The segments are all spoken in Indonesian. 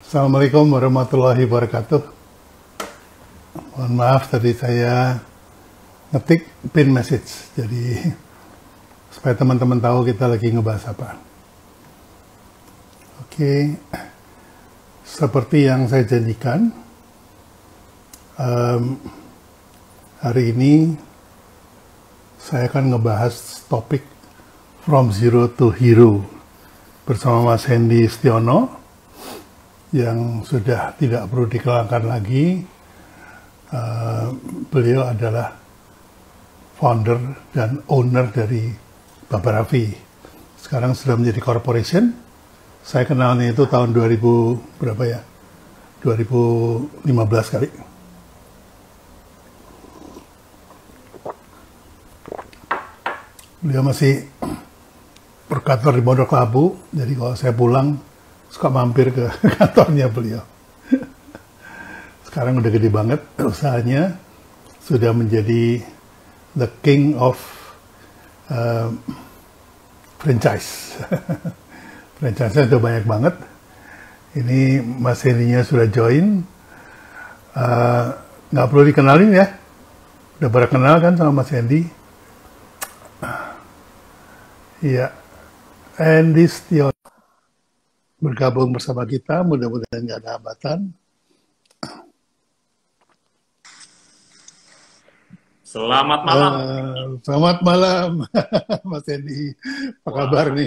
Assalamualaikum warahmatullahi wabarakatuh. Mohon maaf tadi saya ngetik pin message, jadi supaya teman-teman tahu kita lagi ngebahas apa. Oke, seperti yang saya janjikan, hari ini saya akan ngebahas topik From Zero to Hero bersama Mas Hendy Stiono, yang sudah tidak perlu dikenalkan lagi. Beliau adalah founder dan owner dari Baba Raffi. Sekarang sudah menjadi corporation. Saya kenalnya itu tahun 2000 berapa ya? 2015 kali. Beliau masih berkantor di Pondok Labu, jadi kalau saya pulang suka mampir ke kantornya beliau. Sekarang udah gede banget usahanya, sudah menjadi the king of franchise. Franchise-nya sudah banyak banget. Ini Mas Hendy-nya sudah join. Nggak perlu dikenalin ya, udah pada kenal kan sama Mas Hendy. Iya, Hendy Stiono bergabung bersama kita, mudah-mudahan nggak ada hambatan. Selamat malam. Selamat malam, Mas Hendy. Apa kabar nih?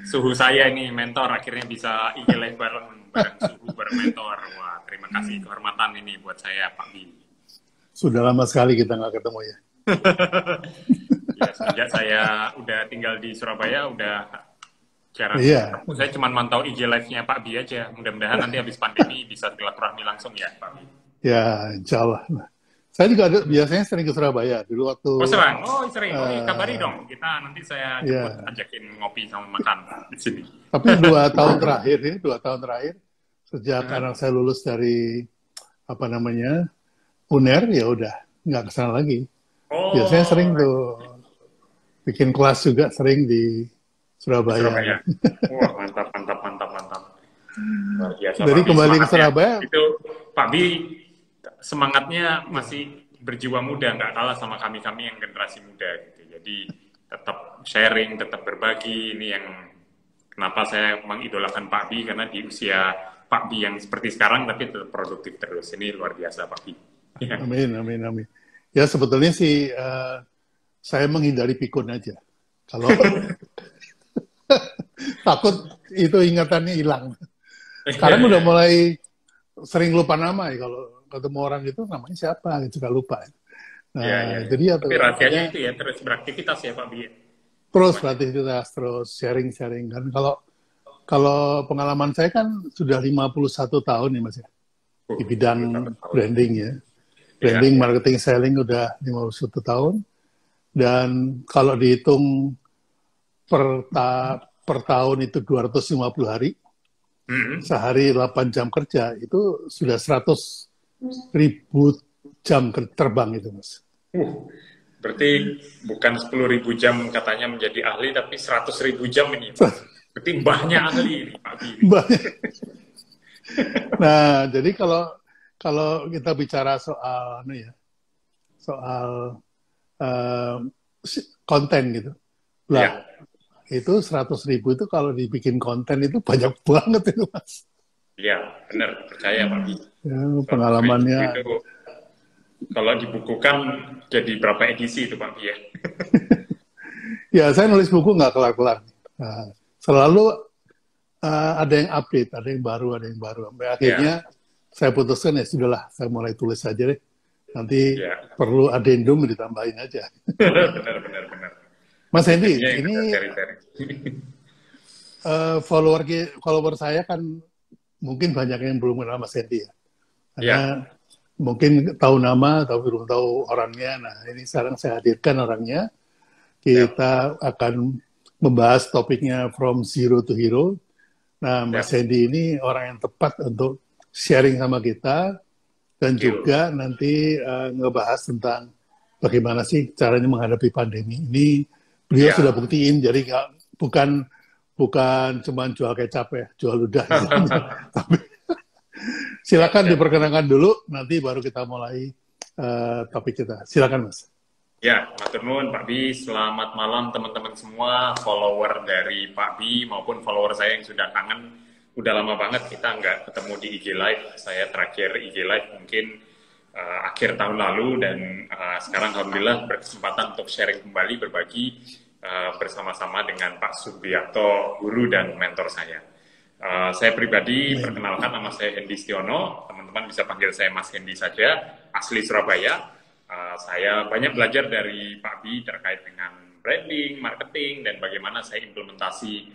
Suhu saya ini mentor akhirnya bisa IG live bareng suhu bareng mentor. Wah, terima kasih kehormatan ini buat saya, Pak Bi. Sudah lama sekali kita nggak ketemu ya. Ya, sejak saya udah tinggal di Surabaya, udah jarang. Iya. Saya cuma mantau IG live-nya Pak Bi aja. Mudah-mudahan nanti habis pandemi bisa silaturahmi langsung ya, Pak Bi. Ya, insya Allah. Saya juga biasanya sering ke Surabaya dulu waktu. Oh sering, kabari dong. Kita nanti saya jemput, ajakin ngopi sama makan di sini. Tapi 2 tahun terakhir sejak anak saya lulus dari UNER, ya udah nggak kesana lagi. Biasanya sering tuh bikin kelas juga sering di Surabaya. Wah, mantap. Luar biasa. Jadi kembali ke Surabaya. Itu Pak Bi semangatnya masih berjiwa muda, nggak kalah sama kami yang generasi muda gitu. Jadi tetap sharing, tetap berbagi. Ini yang kenapa saya mengidolakan Pak Bi, karena di usia Pak Bi yang seperti sekarang tapi tetap produktif terus. Ini luar biasa Pak Bi. Ya. Amin. Ya sebetulnya sih saya menghindari pikun aja. Kalau takut itu ingatannya hilang. Sekarang udah mulai sering lupa nama ya, kalau ketemu orang itu namanya siapa gitu, suka lupa. Nah, jadi tapi rahasianya itu ya terus beraktivitas ya Pak Bi. Terus beraktivitas, terus sharing kan. Kalau pengalaman saya kan sudah 51 tahun nih Mas ya. Di bidang branding ya. Branding, marketing, selling udah 51 tahun. Dan kalau dihitung per tahun itu 250 hari. Sehari 8 jam kerja, itu sudah 100.000 jam terbang itu, Mas. Berarti bukan 10.000 jam katanya menjadi ahli, tapi 100.000 jam ini, Mas. Berarti banyak ahli ini, Pak Bi. Nah, jadi kalau kita bicara soal konten gitu, lah itu 100.000 itu kalau dibikin konten itu banyak banget itu Mas. Iya, benar, percaya Pak Bi. Ya, pengalamannya. Itu, kalau dibukukan jadi berapa edisi itu Pak Bi ya? Ya, saya nulis buku nggak kelar-kelar. Nah, selalu ada yang update, ada yang baru. Sampai akhirnya saya putuskan ya sudahlah, saya mulai tulis saja deh. Nanti perlu addendum ditambahin aja. Benar. Mas Hendy, ini follower saya kan mungkin banyak yang belum kenal Mas Hendy ya. Karena mungkin tahu nama, tapi belum tahu orangnya. Nah, ini sekarang saya hadirkan orangnya. Kita akan membahas topiknya From Zero to Hero. Nah, Mas Hendy ini orang yang tepat untuk sharing sama kita. Dan juga nanti ngebahas tentang bagaimana sih caranya menghadapi pandemi. Ini beliau sudah buktiin, jadi bukan cuma jual kecap ya, jual ludah. Tapi Silakan diperkenalkan dulu, nanti baru kita mulai topik kita. Silakan, Mas. Ya, matur nuwun Pak Bi. Selamat malam teman-teman semua, follower dari Pak Bi maupun follower saya yang sudah kangen. Udah lama banget kita nggak ketemu di IG Live. Saya terakhir IG Live mungkin akhir tahun lalu, dan sekarang alhamdulillah berkesempatan untuk sharing kembali, berbagi bersama-sama dengan Pak Subiakto, guru dan mentor saya. Saya pribadi perkenalkan, nama saya Hendy Stiono. Teman-teman bisa panggil saya Mas Hendy saja, asli Surabaya. Saya banyak belajar dari Pak Bi terkait dengan branding, marketing, dan bagaimana saya implementasi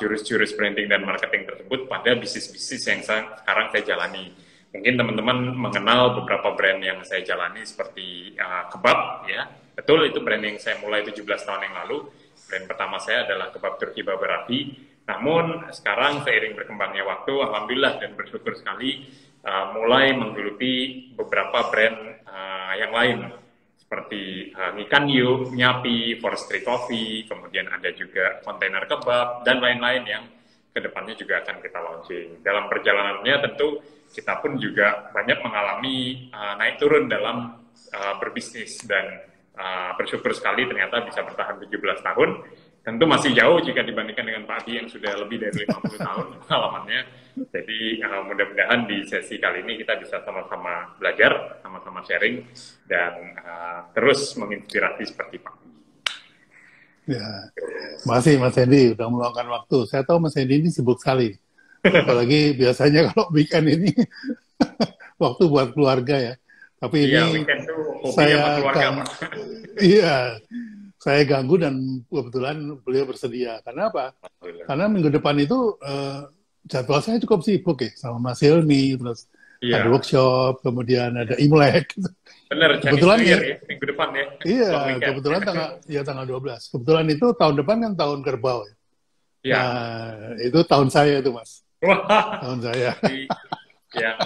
jurus-jurus branding dan marketing tersebut pada bisnis-bisnis yang sekarang saya jalani. Mungkin teman-teman mengenal beberapa brand yang saya jalani seperti kebab, ya. Betul, itu brand yang saya mulai 17 tahun yang lalu. Brand pertama saya adalah kebab Turki Babarafi. Namun sekarang seiring berkembangnya waktu, alhamdulillah dan bersyukur sekali mulai menggeluti beberapa brand yang lain seperti Ngikan Yu, Nyapi, Forestry Coffee, kemudian ada juga kontainer kebab dan lain-lain yang kedepannya juga akan kita launching. Dalam perjalanannya tentu kita pun juga banyak mengalami naik turun dalam berbisnis, dan bersyukur sekali ternyata bisa bertahan 17 tahun. Tentu masih jauh jika dibandingkan dengan Pak Bi yang sudah lebih dari 50 tahun pengalamannya. Jadi mudah-mudahan di sesi kali ini kita bisa sama-sama belajar, sama-sama sharing, dan terus menginspirasi seperti Pak Bi. Ya, makasih Mas Hendy udah meluangkan waktu. Saya tahu Mas Hendy ini sibuk sekali. Apalagi biasanya kalau weekend ini waktu buat keluarga ya. Tapi ini weekend tuh hobi sama keluarga, Pak. Iya. Saya ganggu dan kebetulan beliau bersedia. Karena apa? Karena minggu depan itu jadwal saya cukup sibuk ya, sama Mas Hilmi, terus ada workshop, kemudian ada Imlek. Benar, kebetulan ya, minggu depan ya. Iya, kebetulan tanggal 12. Kebetulan itu tahun depan kan tahun kerbau ya. Iya. Nah, itu tahun saya itu, Mas. Wah. Tahun saya. Jadi, yang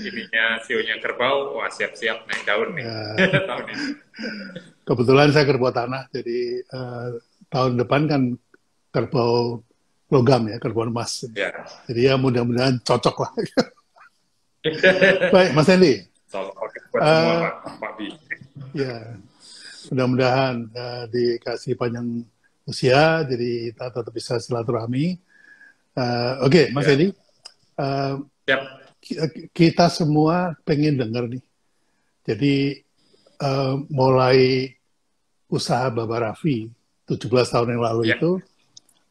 ininya sionya kerbau, wah siap-siap naik daun nih tahun ini. Kebetulan saya kerbau tanah, jadi tahun depan kan kerbau logam ya, kerbau emas. Ya. Jadi ya mudah-mudahan cocok lah. Baik, Mas Hendy. Buat semua Pak Bi. Ya, mudah-mudahan dikasih panjang usia, jadi kita tetap bisa silaturahmi. Oke, Mas Hendy. Kita semua pengen dengar nih. Jadi mulai usaha Babarafi 17 tahun yang lalu itu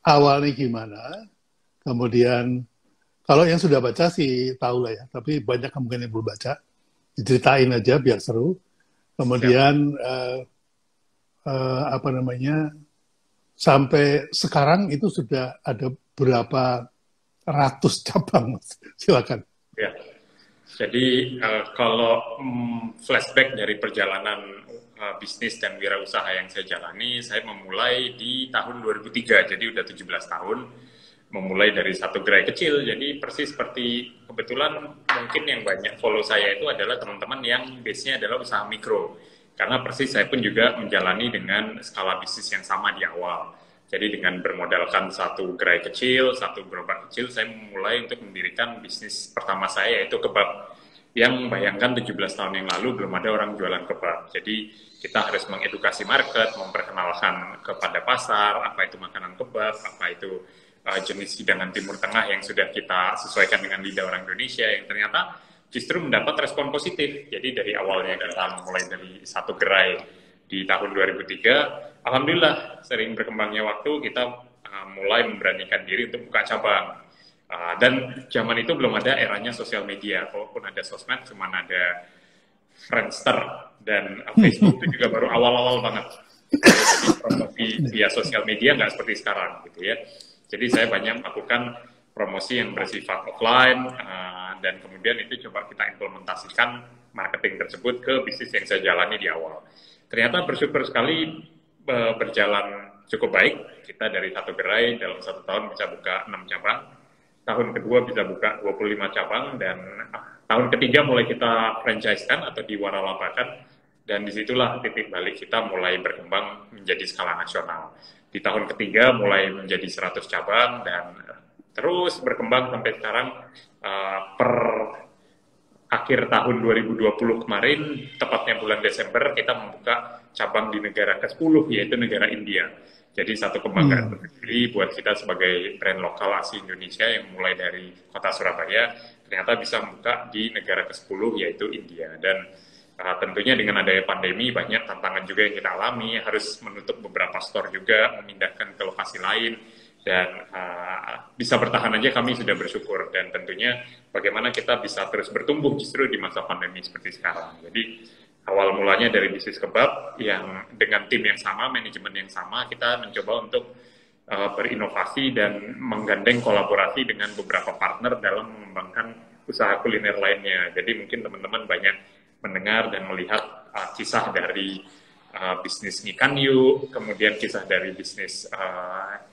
awalnya gimana, kemudian kalau yang sudah baca sih tahu lah ya, tapi banyak mungkin yang belum baca, diceritain aja biar seru. Kemudian sampai sekarang itu sudah ada berapa ratus cabang, Mas? Silakan. Ya. Jadi kalau flashback dari perjalanan bisnis dan wirausaha yang saya jalani, saya memulai di tahun 2003, jadi udah 17 tahun, memulai dari satu gerai kecil. Jadi persis seperti kebetulan mungkin yang banyak follow saya itu adalah teman-teman yang base-nya adalah usaha mikro. Karena persis saya pun juga menjalani dengan skala bisnis yang sama di awal. Jadi dengan bermodalkan satu gerai kecil, satu gerobak kecil, saya memulai untuk mendirikan bisnis pertama saya, yaitu kebab. Yang bayangkan 17 tahun yang lalu belum ada orang jualan kebab. Jadi kita harus mengedukasi market, memperkenalkan kepada pasar, apa itu makanan kebab, apa itu jenis hidangan Timur Tengah yang sudah kita sesuaikan dengan lidah orang Indonesia, yang ternyata justru mendapat respon positif. Jadi dari awalnya kita mulai dari satu gerai di tahun 2003, alhamdulillah sering berkembangnya waktu, kita mulai memberanikan diri untuk buka cabang. Dan zaman itu belum ada eranya sosial media, kalaupun ada sosmed cuma ada Friendster dan Facebook itu juga baru awal-awal banget. Jadi promosi via sosial media nggak seperti sekarang gitu ya. Jadi saya banyak melakukan promosi yang bersifat offline, dan kemudian itu coba kita implementasikan marketing tersebut ke bisnis yang saya jalani di awal. Ternyata bersyukur sekali berjalan cukup baik. Kita dari satu gerai dalam 1 tahun bisa buka 6 cabang. Tahun kedua bisa buka 25 cabang, dan tahun ketiga mulai kita franchise-kan atau diwaralapakan, dan disitulah titik balik kita mulai berkembang menjadi skala nasional. Di tahun ketiga mulai menjadi 100 cabang, dan terus berkembang sampai sekarang per akhir tahun 2020 kemarin, tepatnya bulan Desember, kita membuka cabang di negara ke-10, yaitu negara India. Jadi satu kebanggaan tersendiri buat kita sebagai brand lokal asli Indonesia yang mulai dari kota Surabaya, ternyata bisa membuka di negara ke-10, yaitu India. Dan tentunya dengan adanya pandemi, banyak tantangan juga yang kita alami, harus menutup beberapa store juga, memindahkan ke lokasi lain, dan bisa bertahan aja kami sudah bersyukur. Dan tentunya bagaimana kita bisa terus bertumbuh justru di masa pandemi seperti sekarang. Jadi awal mulanya dari bisnis kebab yang dengan tim yang sama, manajemen yang sama, kita mencoba untuk berinovasi dan menggandeng kolaborasi dengan beberapa partner dalam mengembangkan usaha kuliner lainnya. Jadi mungkin teman-teman banyak mendengar dan melihat kisah dari bisnis Ngikan Yuk, kemudian kisah dari bisnis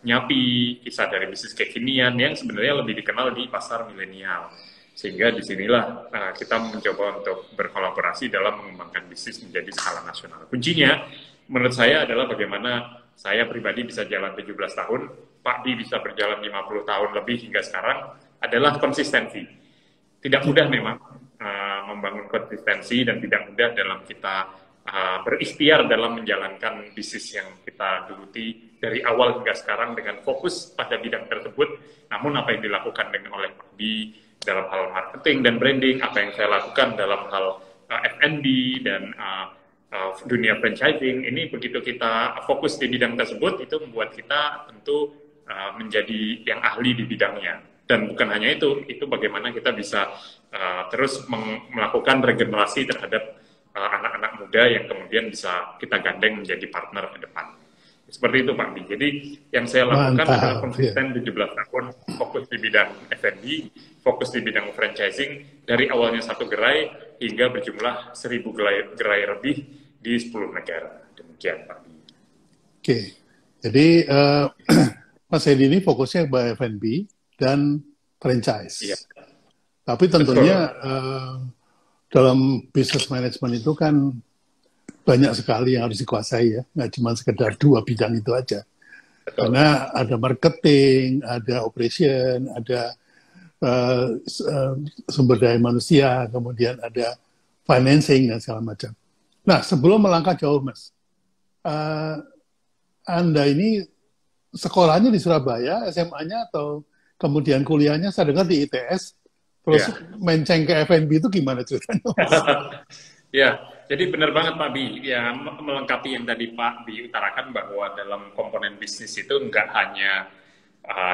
Nyapi, kisah dari bisnis kekinian yang sebenarnya lebih dikenal di pasar milenial. Sehingga disinilah kita mencoba untuk berkolaborasi dalam mengembangkan bisnis menjadi skala nasional. Kuncinya menurut saya adalah bagaimana saya pribadi bisa jalan 17 tahun, Pak Di bisa berjalan 50 tahun lebih hingga sekarang, adalah konsistensi. Tidak mudah memang membangun konsistensi dan tidak mudah dalam kita berikhtiar dalam menjalankan bisnis yang kita geluti dari awal hingga sekarang dengan fokus pada bidang tersebut. Namun apa yang dilakukan dengan oleh Pak Di dalam hal marketing dan branding, apa yang saya lakukan dalam hal F&B dan dunia franchising, ini begitu kita fokus di bidang tersebut, itu membuat kita tentu menjadi yang ahli di bidangnya. Dan bukan hanya itu bagaimana kita bisa terus melakukan regenerasi terhadap anak-anak muda yang kemudian bisa kita gandeng menjadi partner ke depan. Seperti itu Pak Bi. Jadi yang saya lakukan adalah konsisten 17 tahun, fokus di bidang F&B, fokus di bidang franchising, dari awalnya 1 gerai hingga berjumlah 1.000 gerai lebih di 10 negara. Demikian Pak Bi. Oke, jadi Mas Edi ini fokusnya ke F&B dan franchise. Iya. Tapi tentunya dalam business management itu kan banyak sekali yang harus dikuasai ya, nggak cuma sekedar 2 bidang itu aja. Betul. Karena ada marketing, ada operation, ada sumber daya manusia, kemudian ada financing dan segala macam. Nah, sebelum melangkah jauh, Mas, Anda ini sekolahnya di Surabaya, SMA-nya atau kemudian kuliahnya saya dengar di ITS, terus menceng ke F&B itu gimana ceritanya, Mas? Ya, jadi benar banget Pak Bi. Ya, melengkapi yang tadi Pak Bi utarakan bahwa dalam komponen bisnis itu nggak hanya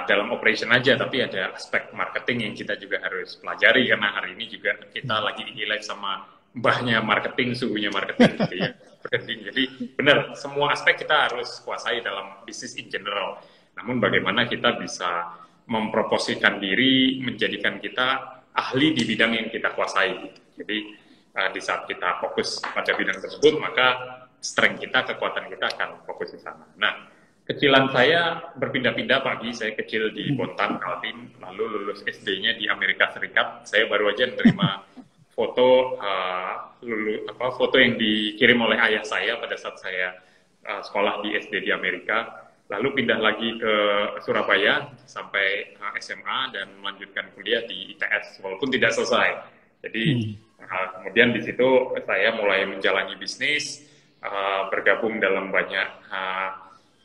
dalam operation aja, tapi ada aspek marketing yang kita juga harus pelajari, karena hari ini juga kita lagi highlight sama mbahnya marketing, suhunya marketing gitu ya. Jadi benar, semua aspek kita harus kuasai dalam bisnis in general. Namun bagaimana kita bisa memproposikan diri, menjadikan kita ahli di bidang yang kita kuasai. Jadi di saat kita fokus pada bidang tersebut, maka strength kita, kekuatan kita akan fokus di sana. Nah, kecilan saya berpindah-pindah Pak Gi. Saya kecil di Bontang, Kaltim, lalu lulus SD-nya di Amerika Serikat. Saya baru aja menerima foto foto yang dikirim oleh ayah saya pada saat saya sekolah di SD di Amerika. Lalu pindah lagi ke Surabaya sampai SMA dan melanjutkan kuliah di ITS, walaupun tidak selesai. Jadi kemudian di situ saya mulai menjalani bisnis, bergabung dalam banyak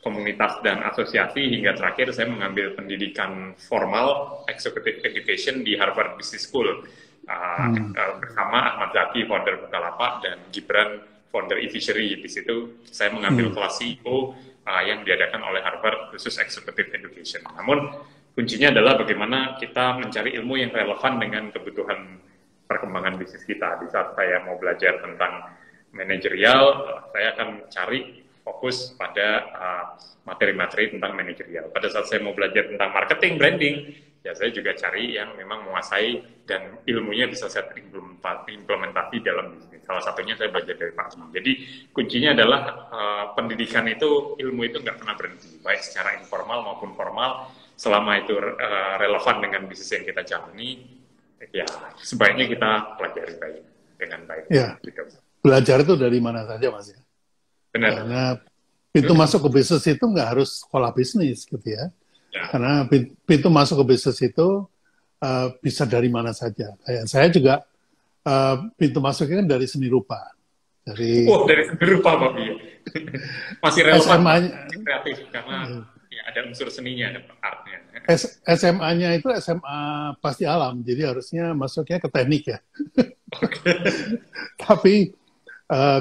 komunitas dan asosiasi, hingga terakhir saya mengambil pendidikan formal executive education di Harvard Business School bersama Ahmad Zaki, founder Bukalapak, dan Gibran, founder eFishery. Di situ saya mengambil kelas CEO yang diadakan oleh Harvard khusus executive education. Namun kuncinya adalah bagaimana kita mencari ilmu yang relevan dengan kebutuhan perkembangan bisnis kita. Di saat saya mau belajar tentang manajerial, saya akan cari fokus pada materi-materi tentang manajerial. Pada saat saya mau belajar tentang marketing, branding, ya saya juga cari yang memang menguasai dan ilmunya bisa saya implementasi dalam bisnis. Salah satunya saya belajar dari Pak Asma. Jadi kuncinya adalah pendidikan itu, ilmu itu nggak pernah berhenti, baik secara informal maupun formal, selama itu relevan dengan bisnis yang kita jalani. Ya, sebaiknya kita pelajari dengan baik. Ya, gitu. Belajar itu dari mana saja, Mas ya. Benar. Karena pintu masuk ke bisnis itu nggak harus sekolah bisnis, gitu ya. Karena pintu masuk ke bisnis itu bisa dari mana saja. Kayak saya juga pintu masuknya kan dari seni rupa. Dari seni rupa Pak Bi. Masih relevan, SMA-nya, masih kreatif karena ya, ada unsur seninya, ada artnya. SMA-nya itu SMA pasti alam, jadi harusnya masuknya ke teknik ya. Tapi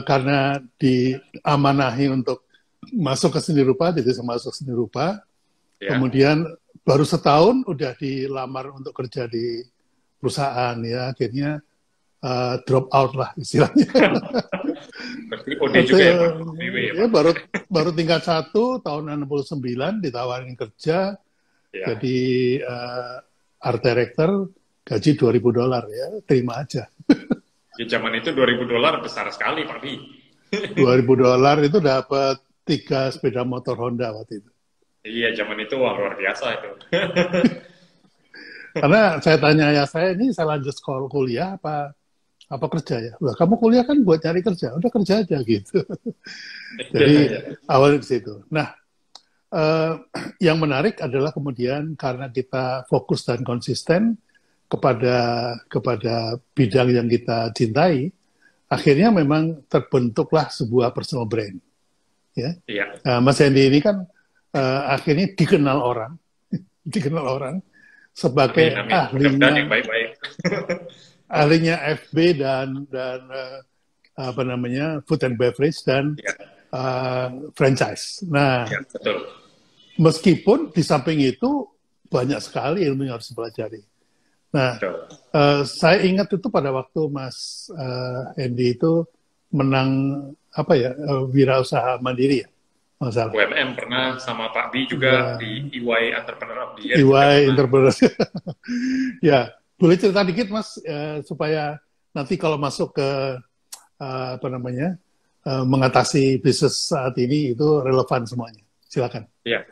karena diamanahi untuk masuk ke seni rupa, jadi masuk seni rupa. Ya. Kemudian baru setahun udah dilamar untuk kerja di perusahaan ya, akhirnya drop out lah istilahnya. Berarti OD juga ya, baru tingkat 1 tahun 69 ditawarin kerja jadi art director, gaji $2.000 ya, terima aja. Di zaman itu $2.000 besar sekali Pak Bi. $2.000 itu dapat 3 sepeda motor Honda waktu itu. Iya, zaman itu luar biasa itu. Karena saya tanya ayah saya, ini saya lanjut sekolah kuliah apa kerja ya? Wah, kamu kuliah kan buat cari kerja, udah kerja aja gitu. Jadi awalnya di situ. Nah, yang menarik adalah kemudian karena kita fokus dan konsisten kepada bidang yang kita cintai, akhirnya memang terbentuklah sebuah personal brand. Ya, Mas Hendy ini kan akhirnya dikenal orang sebagai ahlinya FB dan apa namanya food and beverage dan franchise. Nah, betul. Meskipun di samping itu banyak sekali ilmu yang harus dipelajari. Nah, saya ingat itu pada waktu Mas Hendy itu menang wirausaha mandiri ya, masalah. UMM pernah, sama Pak Bi juga di EY Entrepreneur of the Year. EY Entrepreneur. Ya, boleh cerita dikit Mas supaya nanti kalau masuk ke mengatasi bisnis saat ini itu relevan semuanya. Silakan. Ya.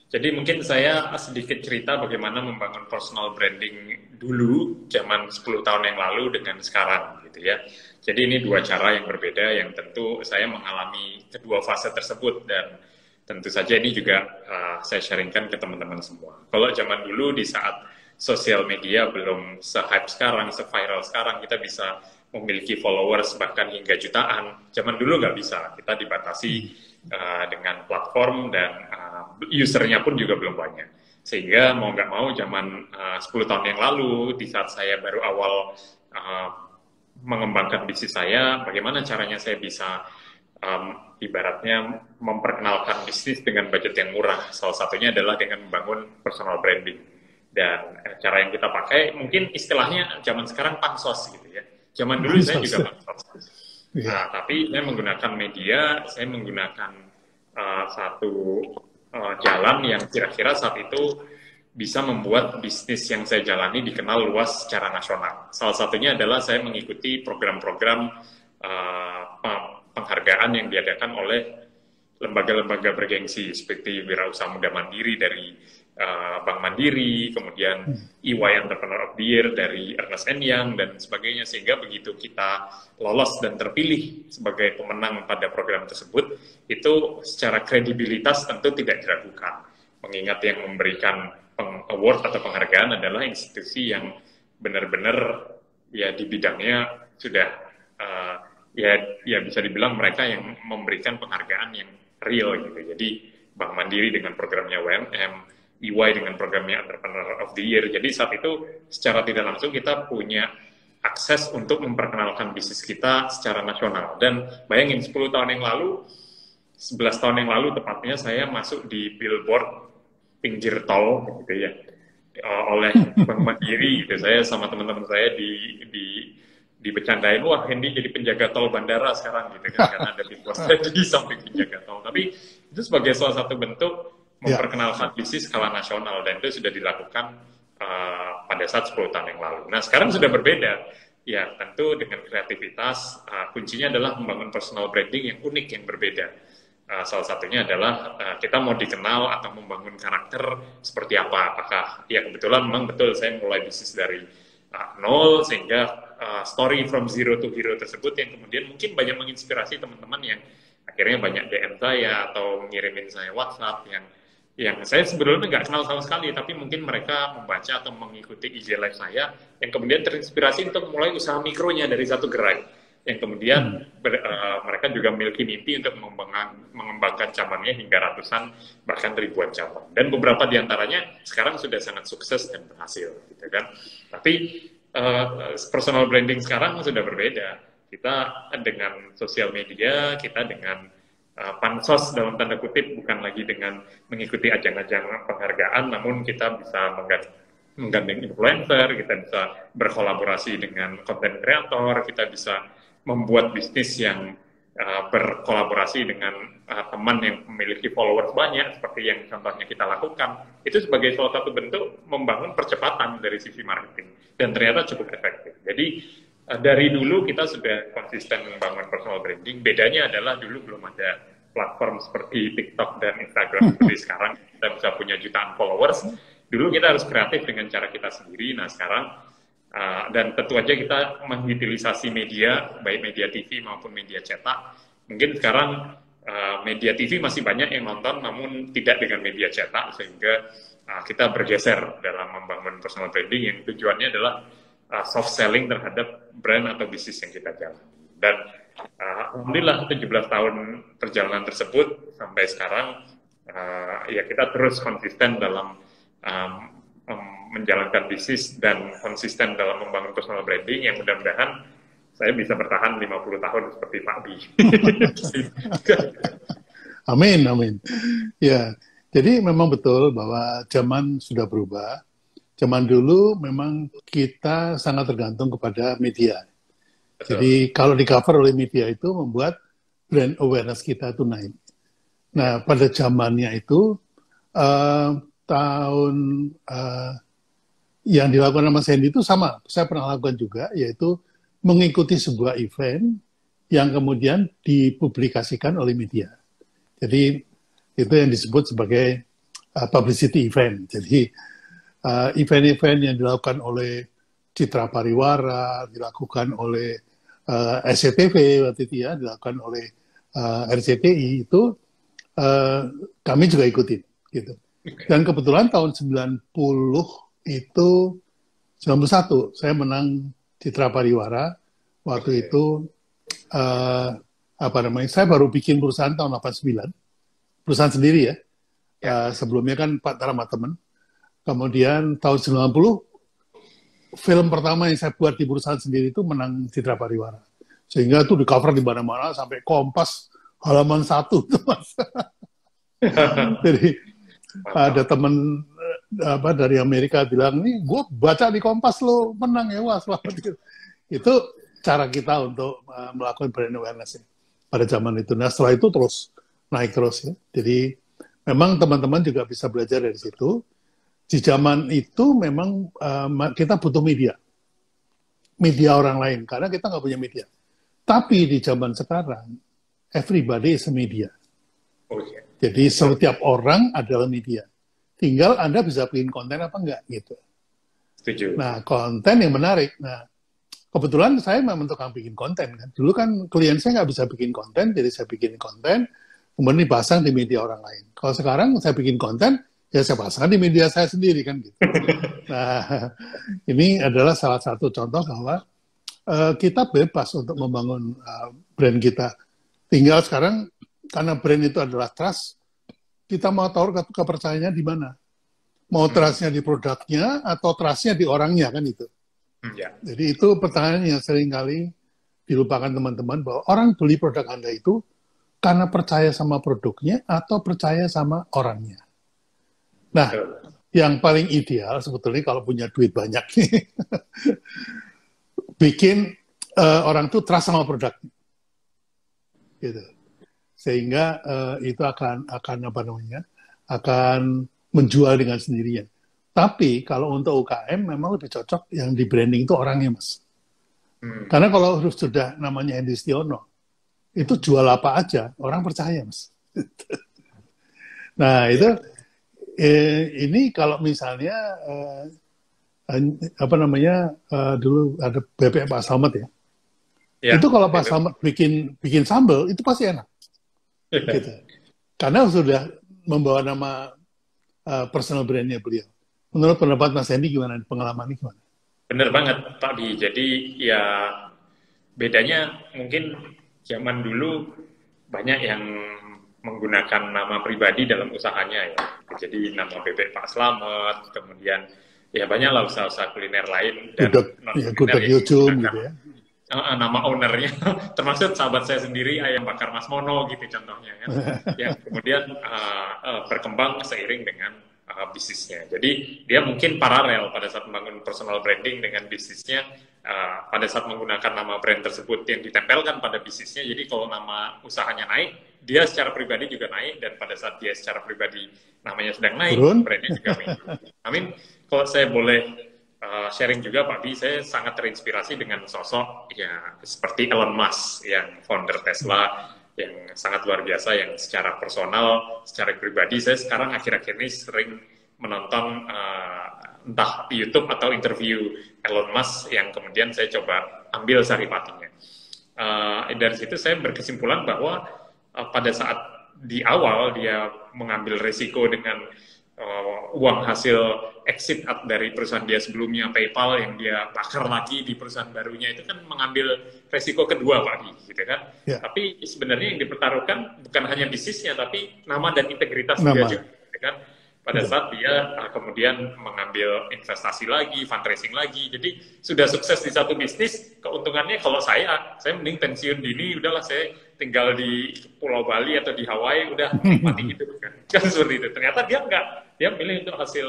Jadi mungkin saya sedikit cerita bagaimana membangun personal branding dulu zaman 10 tahun yang lalu dengan sekarang gitu ya. Jadi ini 2 cara yang berbeda yang tentu saya mengalami kedua fase tersebut dan tentu saja ini juga saya sharingkan ke teman-teman semua. Kalau zaman dulu di saat sosial media belum se-hype sekarang, se-viral sekarang, kita bisa memiliki followers bahkan hingga jutaan. Zaman dulu nggak bisa, kita dibatasi dengan platform dan usernya pun juga belum banyak. Sehingga mau nggak mau zaman 10 tahun yang lalu, di saat saya baru awal mengembangkan bisnis saya, bagaimana caranya saya bisa ibaratnya memperkenalkan bisnis dengan budget yang murah. Salah satunya adalah dengan membangun personal branding. Dan cara yang kita pakai, mungkin istilahnya zaman sekarang pansos gitu ya. Zaman dulu saya juga pansos. Nah, tapi saya menggunakan media, saya menggunakan satu jalan yang kira-kira saat itu bisa membuat bisnis yang saya jalani dikenal luas secara nasional. Salah satunya adalah saya mengikuti program-program penghargaan yang diadakan oleh lembaga-lembaga bergengsi seperti Wirausaha Muda Mandiri dari Bank Mandiri, kemudian EY Entrepreneur of the Year dari Ernst & Young, dan sebagainya. Sehingga begitu kita lolos dan terpilih sebagai pemenang pada program tersebut, itu secara kredibilitas tentu tidak diragukan. Mengingat yang memberikan award atau penghargaan adalah institusi yang benar-benar ya di bidangnya sudah ya bisa dibilang mereka yang memberikan penghargaan yang real gitu. Jadi Bank Mandiri dengan programnya UMM, EY dengan programnya Entrepreneur of the Year. Jadi saat itu secara tidak langsung kita punya akses untuk memperkenalkan bisnis kita secara nasional. Dan bayangin 10 tahun yang lalu, 11 tahun yang lalu tepatnya, saya masuk di billboard pinggir tol gitu ya, oleh Bank Mandiri gitu. Saya sama teman-teman saya dibecandain, wah Hendy jadi penjaga tol bandara sekarang gitu kan, karena ada billboard di samping penjaga tol. Tapi itu sebagai salah satu bentuk memperkenalkan bisnis skala nasional, dan itu sudah dilakukan pada saat 10 tahun yang lalu. Nah, sekarang sudah berbeda. Ya, tentu dengan kreativitas, kuncinya adalah membangun personal branding yang unik, yang berbeda. Salah satunya adalah kita mau dikenal atau membangun karakter seperti apa. Apakah, ya kebetulan memang betul saya mulai bisnis dari nol, sehingga story from zero to hero tersebut yang kemudian mungkin banyak menginspirasi teman-teman yang akhirnya banyak DM saya atau ngirimin saya WhatsApp yang saya sebelumnya nggak kenal sama sekali, tapi mungkin mereka membaca atau mengikuti IG Live saya, yang kemudian terinspirasi untuk mulai usaha mikronya dari satu gerai, yang kemudian mereka juga memiliki mimpi untuk mengembangkan cabangnya hingga ratusan, bahkan ribuan cabang. Dan beberapa diantaranya sekarang sudah sangat sukses dan berhasil, gitu kan. Tapi personal branding sekarang sudah berbeda. Kita dengan sosial media, kita dengan pansos dalam tanda kutip, bukan lagi dengan mengikuti ajang-ajang penghargaan, namun kita bisa menggandeng influencer, kita bisa berkolaborasi dengan content creator, kita bisa membuat bisnis yang berkolaborasi dengan teman yang memiliki followers banyak, seperti yang contohnya kita lakukan. Itu sebagai salah satu bentuk membangun percepatan dari sisi marketing, dan ternyata cukup efektif. Jadi dari dulu kita sudah konsisten membangun personal branding. Bedanya adalah dulu belum ada platform seperti TikTok dan Instagram seperti sekarang. Kita bisa punya jutaan followers. Dulu kita harus kreatif dengan cara kita sendiri. Nah sekarang, dan tentu aja kita mengutilisasi media, baik media TV maupun media cetak. Mungkin sekarang media TV masih banyak yang nonton, namun tidak dengan media cetak, sehingga kita bergeser dalam membangun personal branding yang tujuannya adalah soft selling terhadap brand atau bisnis yang kita jalani. Dan alhamdulillah 17 tahun perjalanan tersebut sampai sekarang, ya kita terus konsisten dalam menjalankan bisnis dan konsisten dalam membangun personal branding yang mudah-mudahan saya bisa bertahan 50 tahun seperti Pak Bi. Amin, amin. Ya, jadi memang betul bahwa zaman sudah berubah. Zaman dulu memang kita sangat tergantung kepada media. Betul. Jadi kalau di cover oleh media itu membuat brand awareness kita itu naik. Nah pada zamannya itu yang dilakukan sama Sandy itu sama. Saya pernah lakukan juga, yaitu mengikuti sebuah event yang kemudian dipublikasikan oleh media. Jadi itu yang disebut sebagai publicity event. Jadi event-event yang dilakukan oleh Citra Pariwara, dilakukan oleh SCTV waktu itu ya, dilakukan oleh RCTI itu kami juga ikutin gitu. Dan kebetulan tahun 91 saya menang Citra Pariwara. Waktu itu saya baru bikin perusahaan tahun 89, perusahaan sendiri ya. Sebelumnya kan sama teman. Kemudian tahun 90, film pertama yang saya buat di perusahaan sendiri itu menang Citra Pariwara. Sehingga itu di cover di mana-mana sampai Kompas halaman 1 itu Mas. Jadi ada teman dari Amerika bilang, nih gue baca di Kompas lo menang ya, wah selamat. Itu cara kita untuk melakukan brand awareness pada zaman itu. Nah setelah itu terus naik terus ya. Jadi memang teman-teman juga bisa belajar dari situ. Di zaman itu memang kita butuh media orang lain, karena kita nggak punya media. Tapi di zaman sekarang, everybody is a media. Jadi setiap orang adalah media. Tinggal Anda bisa bikin konten apa enggak, gitu. Setuju. Nah, konten yang menarik. Nah, kebetulan saya memang tukang bikin konten. Kan. Dulu kan klien saya nggak bisa bikin konten, jadi saya bikin konten, kemudian dipasang di media orang lain. Kalau sekarang saya bikin konten, ya saya pasang di media saya sendiri kan gitu. Nah, ini adalah salah satu contoh bahwa kita bebas untuk membangun brand kita. Tinggal sekarang karena brand itu adalah trust, kita mau tahu kepercayaannya di mana. Mau trustnya di produknya atau trustnya di orangnya kan itu. Jadi itu pertanyaan yang sering kali dilupakan teman-teman, bahwa orang beli produk Anda itu karena percaya sama produknya atau percaya sama orangnya. Nah, yang paling ideal sebetulnya kalau punya duit banyak, bikin orang tuh trust sama produknya, gitu. Sehingga itu akan menjual dengan sendirinya. Tapi kalau untuk UKM memang lebih cocok yang di branding itu orangnya, Mas. Karena kalau sudah namanya Hendy Stiono, itu jual apa aja orang percaya, Mas. Nah itu. Ini kalau misalnya dulu ada BPM Pak Slamet ya, itu kalau Pak Slamet bikin sambal itu pasti enak, gitu. Karena sudah membawa nama personal brandnya beliau. Menurut pendapat Mas Hendy gimana? Pengalaman ini gimana? Bener banget Pak Bi. Jadi ya bedanya mungkin zaman dulu banyak yang menggunakan nama pribadi dalam usahanya ya. Jadi nama bebek Pak Slamet, kemudian ya banyaklah usaha-usaha kuliner lain dan non kuliner Gudeg yang Yojum menggunakan gitu ya. nama ownernya, termasuk sahabat saya sendiri ayam bakar Mas Mono gitu contohnya kan, yang kemudian berkembang seiring dengan bisnisnya. Jadi dia mungkin paralel pada saat membangun personal branding dengan bisnisnya, pada saat menggunakan nama brand tersebut yang ditempelkan pada bisnisnya. Jadi kalau nama usahanya naik, dia secara pribadi juga naik, dan pada saat dia secara pribadi namanya sedang naik, brandnya juga naik. Amin. Kalau saya boleh sharing juga Pak Bi, saya sangat terinspirasi dengan sosok ya seperti Elon Musk yang founder Tesla, yang sangat luar biasa, yang secara personal, secara pribadi saya sekarang akhir-akhir ini sering menonton entah YouTube atau interview Elon Musk yang kemudian saya coba ambil saripatinya. Dari situ saya berkesimpulan bahwa pada saat di awal dia mengambil risiko dengan uang hasil exit dari perusahaan dia sebelumnya, PayPal, yang dia bakar lagi di perusahaan barunya, itu kan mengambil resiko kedua Pak, gitu kan. Yeah. Tapi sebenarnya yang dipertaruhkan bukan hanya bisnisnya, tapi nama dan integritas dia juga, gitu kan. Pada saat dia kemudian mengambil investasi lagi, fundraising lagi, jadi sudah sukses di satu bisnis, keuntungannya kalau saya mending pensiun dini, udahlah saya tinggal di Pulau Bali atau di Hawaii, udah nikmati hidup kan. Kan seperti itu. Ternyata dia enggak, dia milih untuk hasil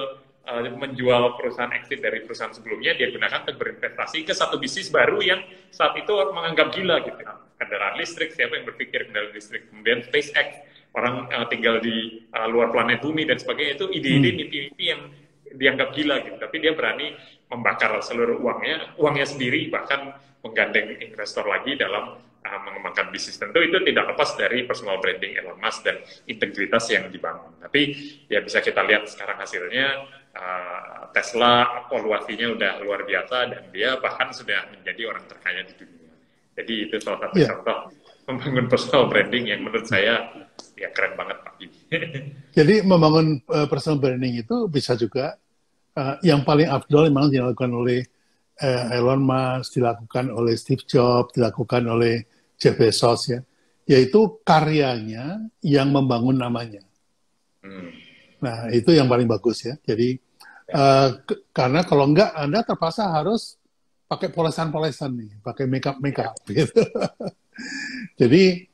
menjual perusahaan exit dari perusahaan sebelumnya, dia gunakan untuk berinvestasi ke satu bisnis baru yang saat itu menganggap gila gitu. Kendaraan listrik, siapa yang berpikir kendaraan listrik? Kemudian SpaceX, orang tinggal di luar planet bumi dan sebagainya, itu ide-ide, mimpi-mimpi yang dianggap gila gitu. Tapi dia berani membakar seluruh uangnya sendiri, bahkan menggandeng investor lagi dalam mengembangkan bisnis. Tentu itu tidak lepas dari personal branding Elon Musk dan integritas yang dibangun. Tapi ya bisa kita lihat sekarang hasilnya, Tesla valuasinya udah luar biasa dan dia bahkan sudah menjadi orang terkaya di dunia. Jadi itu salah satu contoh membangun personal branding yang menurut saya ya keren banget Pak. Jadi membangun personal branding itu bisa juga yang paling afdol memang dilakukan oleh Elon Musk, dilakukan oleh Steve Jobs, dilakukan oleh Jeff Bezos ya, yaitu karyanya yang membangun namanya. Nah itu yang paling bagus ya. Jadi karena kalau enggak Anda terpaksa harus pakai polesan-polesan nih, pakai make-up gitu. Jadi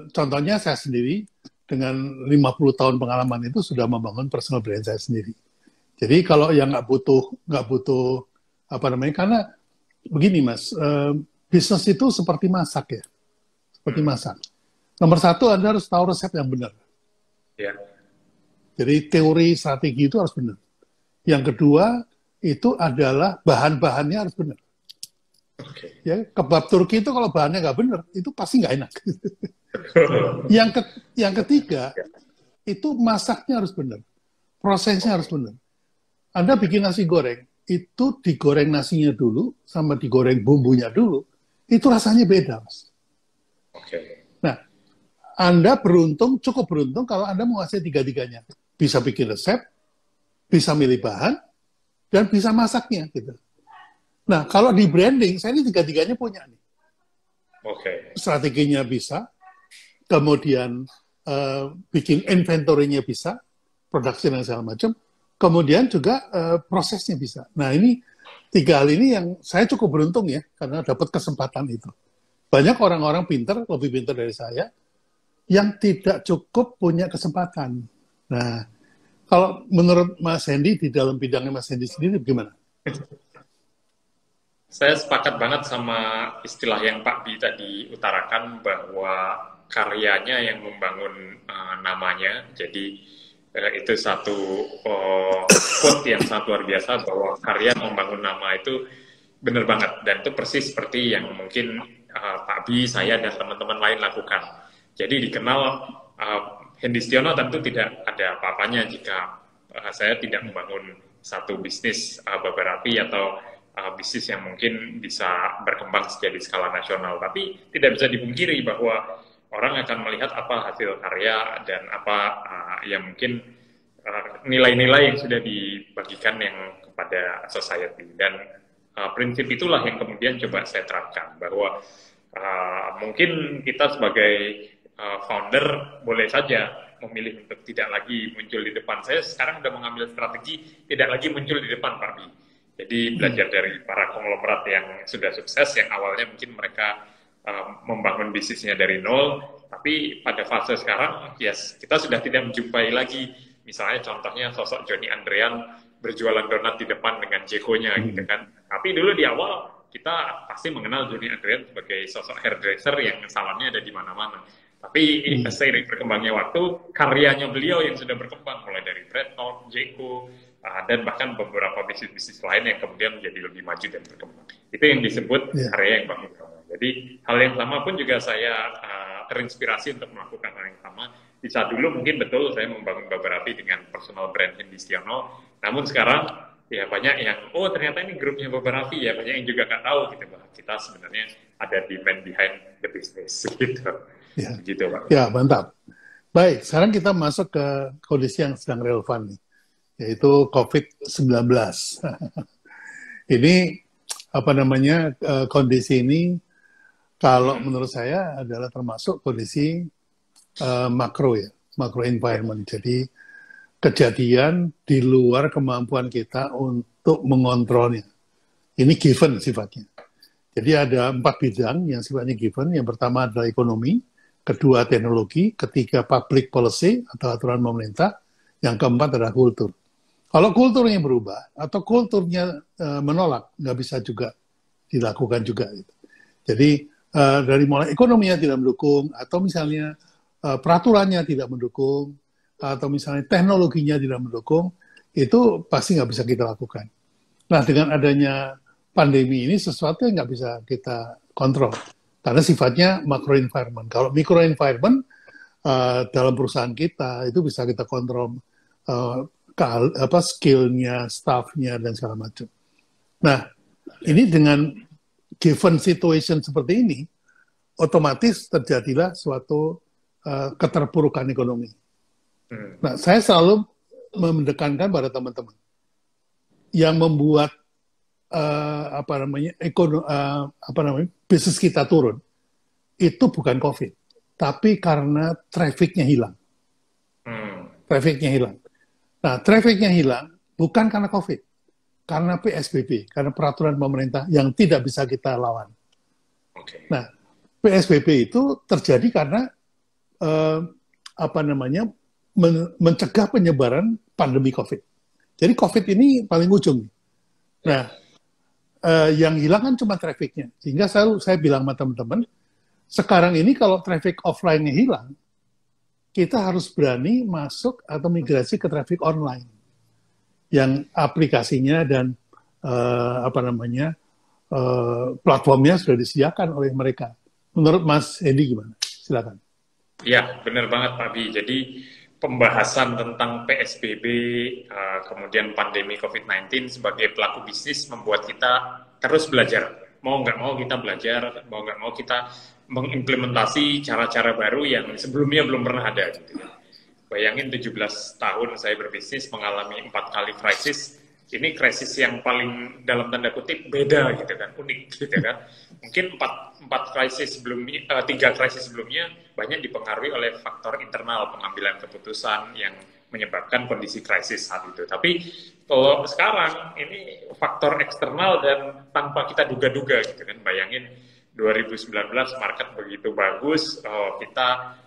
contohnya saya sendiri dengan 50 tahun pengalaman itu sudah membangun personal brand saya sendiri. Jadi kalau yang nggak butuh apa namanya, karena begini Mas, bisnis itu seperti masak ya, seperti masak. Nomor satu Anda harus tahu resep yang benar. Yeah. Jadi teori strategi itu harus benar. Yang kedua itu adalah bahan-bahannya harus benar. Okay. Ya, kebab Turki itu kalau bahannya nggak benar, itu pasti nggak enak. Yang ketiga, itu masaknya harus benar. Prosesnya harus benar. Anda bikin nasi goreng, itu digoreng nasinya dulu, sama digoreng bumbunya dulu, itu rasanya beda, Mas. Okay. Nah, Anda cukup beruntung kalau Anda menguasai tiga-tiganya. Bisa bikin resep, bisa milih bahan, dan bisa masaknya, gitu. Nah, kalau di branding, saya ini tiga-tiganya punya nih. Okay. Strateginya bisa, kemudian bikin inventory-nya bisa, production dan segala macam, kemudian juga prosesnya bisa. Nah, ini tiga hal ini yang saya cukup beruntung ya, karena dapat kesempatan itu. Banyak orang-orang pintar, lebih pintar dari saya, yang tidak cukup punya kesempatan. Nah, kalau menurut Mas Hendy, di dalam bidangnya Mas Hendy sendiri, bagaimana? Saya sepakat banget sama istilah yang Pak Bi tadi utarakan, bahwa karyanya yang membangun namanya. Jadi itu satu quote yang sangat luar biasa, bahwa karya membangun nama itu benar banget. Dan itu persis seperti yang mungkin Pak Bi, saya, dan teman-teman lain lakukan. Jadi dikenal Hendy Setiono tentu tidak ada apa-apanya jika saya tidak membangun satu bisnis berapi atau bisnis yang mungkin bisa berkembang jadi skala nasional. Tapi tidak bisa dipungkiri bahwa orang akan melihat apa hasil karya dan apa yang mungkin nilai-nilai yang sudah dibagikan yang kepada society. Dan prinsip itulah yang kemudian coba saya terapkan, bahwa mungkin kita sebagai founder boleh saja memilih untuk tidak lagi muncul di depan. Saya sekarang sudah mengambil strategi tidak lagi muncul di depan, Pak Bi. Jadi belajar dari para konglomerat yang sudah sukses, yang awalnya mungkin mereka membangun bisnisnya dari nol, tapi pada fase sekarang, kita sudah tidak menjumpai lagi. Misalnya contohnya sosok Johnny Andrean berjualan donat di depan dengan Jeko-nya gitu kan. Tapi dulu di awal kita pasti mengenal Johnny Andrean sebagai sosok hairdresser yang salonnya ada di mana-mana. Tapi seiring berkembangnya waktu, karyanya beliau yang sudah berkembang, mulai dari Breadtalk, Jeko, dan bahkan beberapa bisnis-bisnis lain yang kemudian menjadi lebih maju dan berkembang. Itu yang disebut karya yang bangun. Jadi hal yang sama pun juga saya terinspirasi untuk melakukan hal yang sama. Di saat dulu mungkin betul saya membangun Babarapi dengan personal brand Hendistiono, namun sekarang ya banyak yang, oh ternyata ini grupnya Babarapi ya, banyak yang juga nggak tahu gitu, bahwa kita sebenarnya ada demand behind the business gitu. Ya. Gitu, Pak. Ya, mantap. Baik, sekarang kita masuk ke kondisi yang sedang relevan nih, yaitu COVID-19. Ini kondisi ini kalau menurut saya adalah termasuk kondisi makro environment. Jadi kejadian di luar kemampuan kita untuk mengontrolnya. Ini given sifatnya. Jadi ada 4 bidang yang sifatnya given. Yang pertama adalah ekonomi, kedua teknologi, ketiga public policy atau aturan pemerintah, yang keempat adalah kultur. Kalau kulturnya berubah atau kulturnya menolak, nggak bisa juga dilakukan juga. Gitu. Jadi dari mulai ekonominya tidak mendukung, atau misalnya peraturannya tidak mendukung, atau misalnya teknologinya tidak mendukung, itu pasti nggak bisa kita lakukan. Nah, dengan adanya pandemi ini sesuatu yang nggak bisa kita kontrol, karena sifatnya macro environment. Kalau micro environment, dalam perusahaan kita, itu bisa kita kontrol skill-nya, staff-nya, dan segala macam. Nah, ini dengan given situation seperti ini, otomatis terjadilah suatu keterpurukan ekonomi. Nah, saya selalu mendekankan pada teman-teman yang membuat bisnis kita turun, itu bukan COVID, tapi karena trafficnya hilang. Trafficnya hilang. Nah, trafficnya hilang bukan karena COVID, karena PSBB, karena peraturan pemerintah yang tidak bisa kita lawan. Okay. Nah, PSBB itu terjadi karena mencegah penyebaran pandemi COVID. Jadi COVID ini paling ujung. Nah, yang hilang kan cuma trafficnya. Sehingga saya bilang sama teman-teman, sekarang ini kalau traffic offline-nya hilang, kita harus berani masuk atau migrasi ke traffic online. Yang aplikasinya dan platformnya sudah disediakan oleh mereka. Menurut Mas Hendy gimana? Silakan. Ya, benar banget Pak Bi. Jadi pembahasan tentang PSBB, kemudian pandemi COVID-19 sebagai pelaku bisnis membuat kita terus belajar. Mau nggak mau kita belajar, mau nggak mau kita mengimplementasi cara-cara baru yang sebelumnya belum pernah ada. Gitu. Bayangin 17 tahun saya berbisnis mengalami 4 kali krisis. Ini krisis yang paling dalam tanda kutip beda gitu kan, unik gitu kan. Mungkin 3 krisis sebelumnya banyak dipengaruhi oleh faktor internal pengambilan keputusan yang menyebabkan kondisi krisis saat itu. Tapi kalau sekarang ini faktor eksternal dan tanpa kita duga-duga gitu kan. Bayangin 2019 market begitu bagus, kita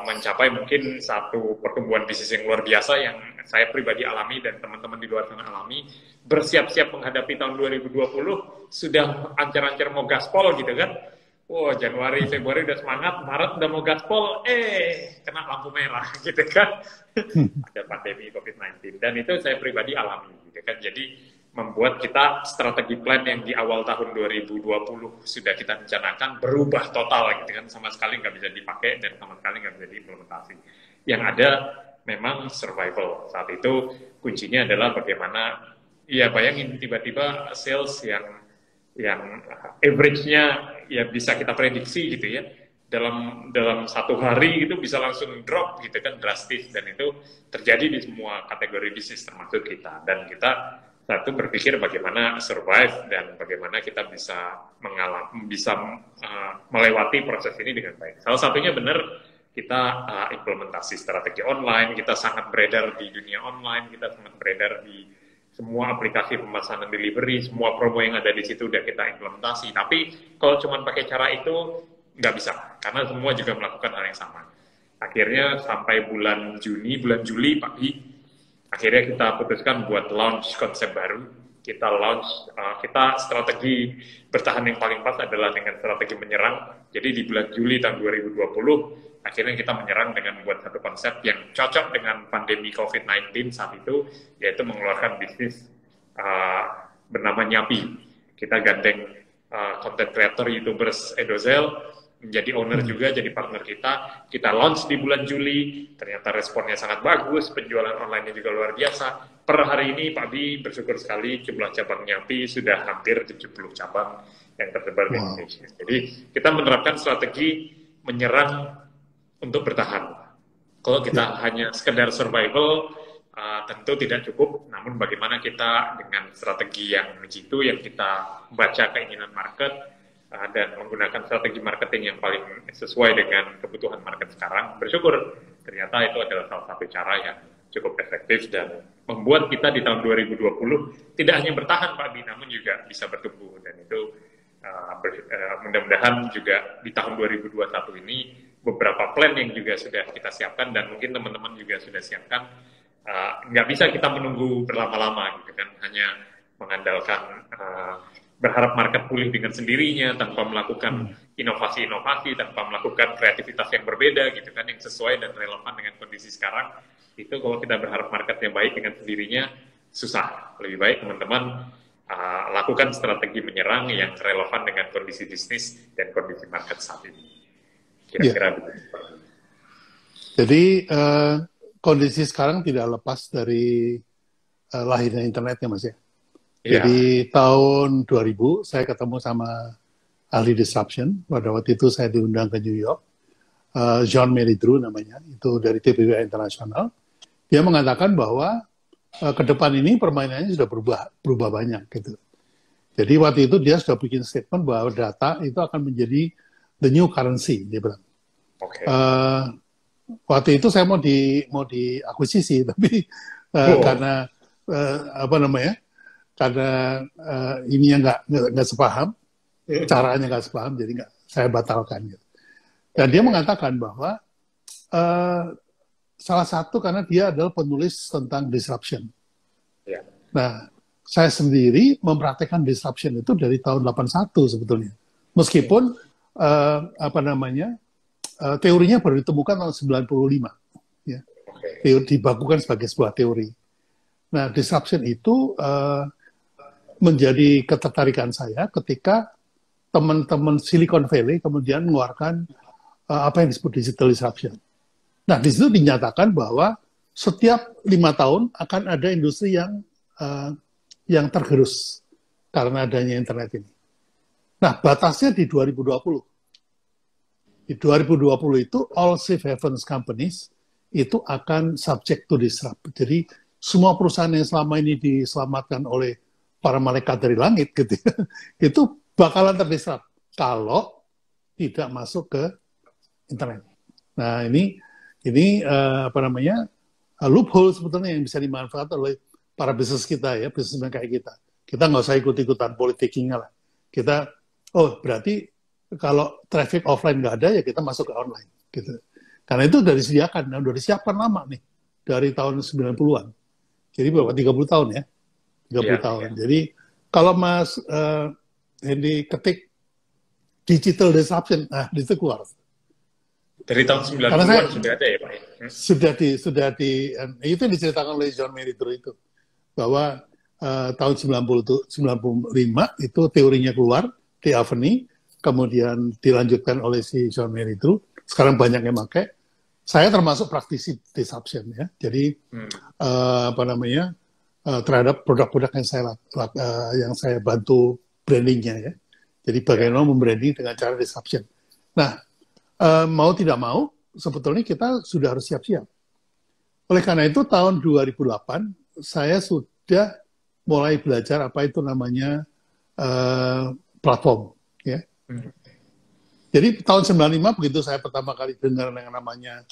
mencapai mungkin satu pertumbuhan bisnis yang luar biasa yang saya pribadi alami dan teman-teman di luar sana alami, bersiap-siap menghadapi tahun 2020, sudah ancar-ancar mau gaspol gitu kan. Wow, Januari, Februari udah semangat, Maret udah mau gaspol, kena lampu merah gitu kan. Ada pandemi COVID-19, dan itu saya pribadi alami gitu kan. Jadi membuat kita strategi plan yang di awal tahun 2020 sudah kita rencanakan berubah total gitu kan, sama sekali nggak bisa dipakai dan sama sekali nggak bisa diimplementasi. Yang ada memang survival. Saat itu kuncinya adalah bagaimana, ya bayangin tiba-tiba sales yang average-nya ya bisa kita prediksi gitu ya, dalam satu hari itu bisa langsung drop gitu kan, drastis, dan itu terjadi di semua kategori bisnis termasuk kita. Dan kita satu berpikir bagaimana survive dan bagaimana kita bisa melewati proses ini dengan baik. Salah satunya benar kita implementasi strategi online, kita sangat beredar di dunia online, kita sangat beredar di semua aplikasi pemesanan delivery, semua promo yang ada di situ udah kita implementasi. Tapi kalau cuma pakai cara itu nggak bisa, karena semua juga melakukan hal yang sama. Akhirnya sampai bulan Juli, Pak Bi, akhirnya kita putuskan buat launch konsep baru. Kita strategi bertahan yang paling pas adalah dengan strategi menyerang. Jadi di bulan Juli tahun 2020, akhirnya kita menyerang dengan membuat satu konsep yang cocok dengan pandemi COVID-19 saat itu, yaitu mengeluarkan bisnis bernama Nyapi. Kita gandeng content creator, YouTubers Edozel, menjadi owner juga, jadi partner kita launch di bulan Juli, ternyata responnya sangat bagus, penjualan online-nya juga luar biasa. Per hari ini Pak Bi bersyukur sekali jumlah cabang Nyapi sudah hampir 70 cabang yang tersebar di Indonesia. Jadi kita menerapkan strategi menyerang untuk bertahan. Kalau kita hanya sekedar survival, tentu tidak cukup, namun bagaimana kita dengan strategi yang jitu, yang kita baca keinginan market, dan menggunakan strategi marketing yang paling sesuai dengan kebutuhan market sekarang, bersyukur ternyata itu adalah salah satu cara yang cukup efektif dan membuat kita di tahun 2020 tidak hanya bertahan Pak Bi, namun juga bisa bertumbuh. Dan itu mudah-mudahan juga di tahun 2021 ini beberapa plan yang juga sudah kita siapkan dan mungkin teman-teman juga sudah siapkan. Nggak bisa kita menunggu berlama-lama gitu kan, hanya mengandalkan berharap market pulih dengan sendirinya tanpa melakukan inovasi-inovasi, tanpa melakukan kreativitas yang berbeda gitu kan, yang sesuai dan relevan dengan kondisi sekarang. Itu kalau kita berharap marketnya baik dengan sendirinya, susah. Lebih baik teman-teman lakukan strategi menyerang yang relevan dengan kondisi bisnis dan kondisi market saat ini. Kira-kira begitu. Jadi kondisi sekarang tidak lepas dari lahirnya internet ya Mas ya. Jadi tahun 2000 saya ketemu sama ahli disruption. Pada waktu itu saya diundang ke New York. John Meridru namanya, itu dari TPWA Internasional. Dia mengatakan bahwa ke depan ini permainannya sudah berubah banyak gitu. Jadi waktu itu dia sudah bikin statement bahwa data itu akan menjadi the new currency, dia bilang. Waktu itu saya mau diakuisisi, tapi karena karena ini yang nggak sepaham, caranya nggak sepaham, jadi saya batalkan. Gitu. Dan dia mengatakan bahwa salah satu karena dia adalah penulis tentang disruption. Nah, saya sendiri mempraktekkan disruption itu dari tahun 81 sebetulnya. Meskipun teorinya baru ditemukan tahun 95. Ya. Dibakukan sebagai sebuah teori. Nah, disruption itu menjadi ketertarikan saya ketika teman-teman Silicon Valley kemudian mengeluarkan apa yang disebut digital disruption. Nah, di situ dinyatakan bahwa setiap 5 tahun akan ada industri yang tergerus karena adanya internet ini. Nah, batasnya di 2020. Di 2020 itu all safe havens companies itu akan subject to disrupt. Jadi semua perusahaan yang selama ini diselamatkan oleh para malaikat dari langit gitu, itu bakalan terdisrupt kalau tidak masuk ke internet. Nah ini loophole sebetulnya yang bisa dimanfaatkan oleh para bisnis kita ya, bisnismen kayak kita. Kita nggak usah ikut-ikutan politikingnya lah. Kita berarti kalau traffic offline nggak ada ya kita masuk ke online gitu. Karena itu udah disiapkan lama nih dari tahun 90-an. Jadi berapa 30 tahun ya. 30 tahun. Jadi kalau Mas Hendy ketik digital disruption, di situ keluar. Dari tahun 90-an sudah ada ya Pak? Sudah itu yang diceritakan oleh John Meridru itu. Bahwa tahun 95 itu teorinya keluar, di Aveni, kemudian dilanjutkan oleh si John Meridru. Sekarang banyak yang pakai. Saya termasuk praktisi disruption ya. Jadi terhadap produk-produk yang saya bantu brandingnya ya. Jadi bagaimana membranding dengan cara disruption. Nah, mau tidak mau, sebetulnya kita sudah harus siap-siap. Oleh karena itu, tahun 2008, saya sudah mulai belajar apa itu namanya platform. Ya. Jadi tahun 95, begitu saya pertama kali dengar yang namanya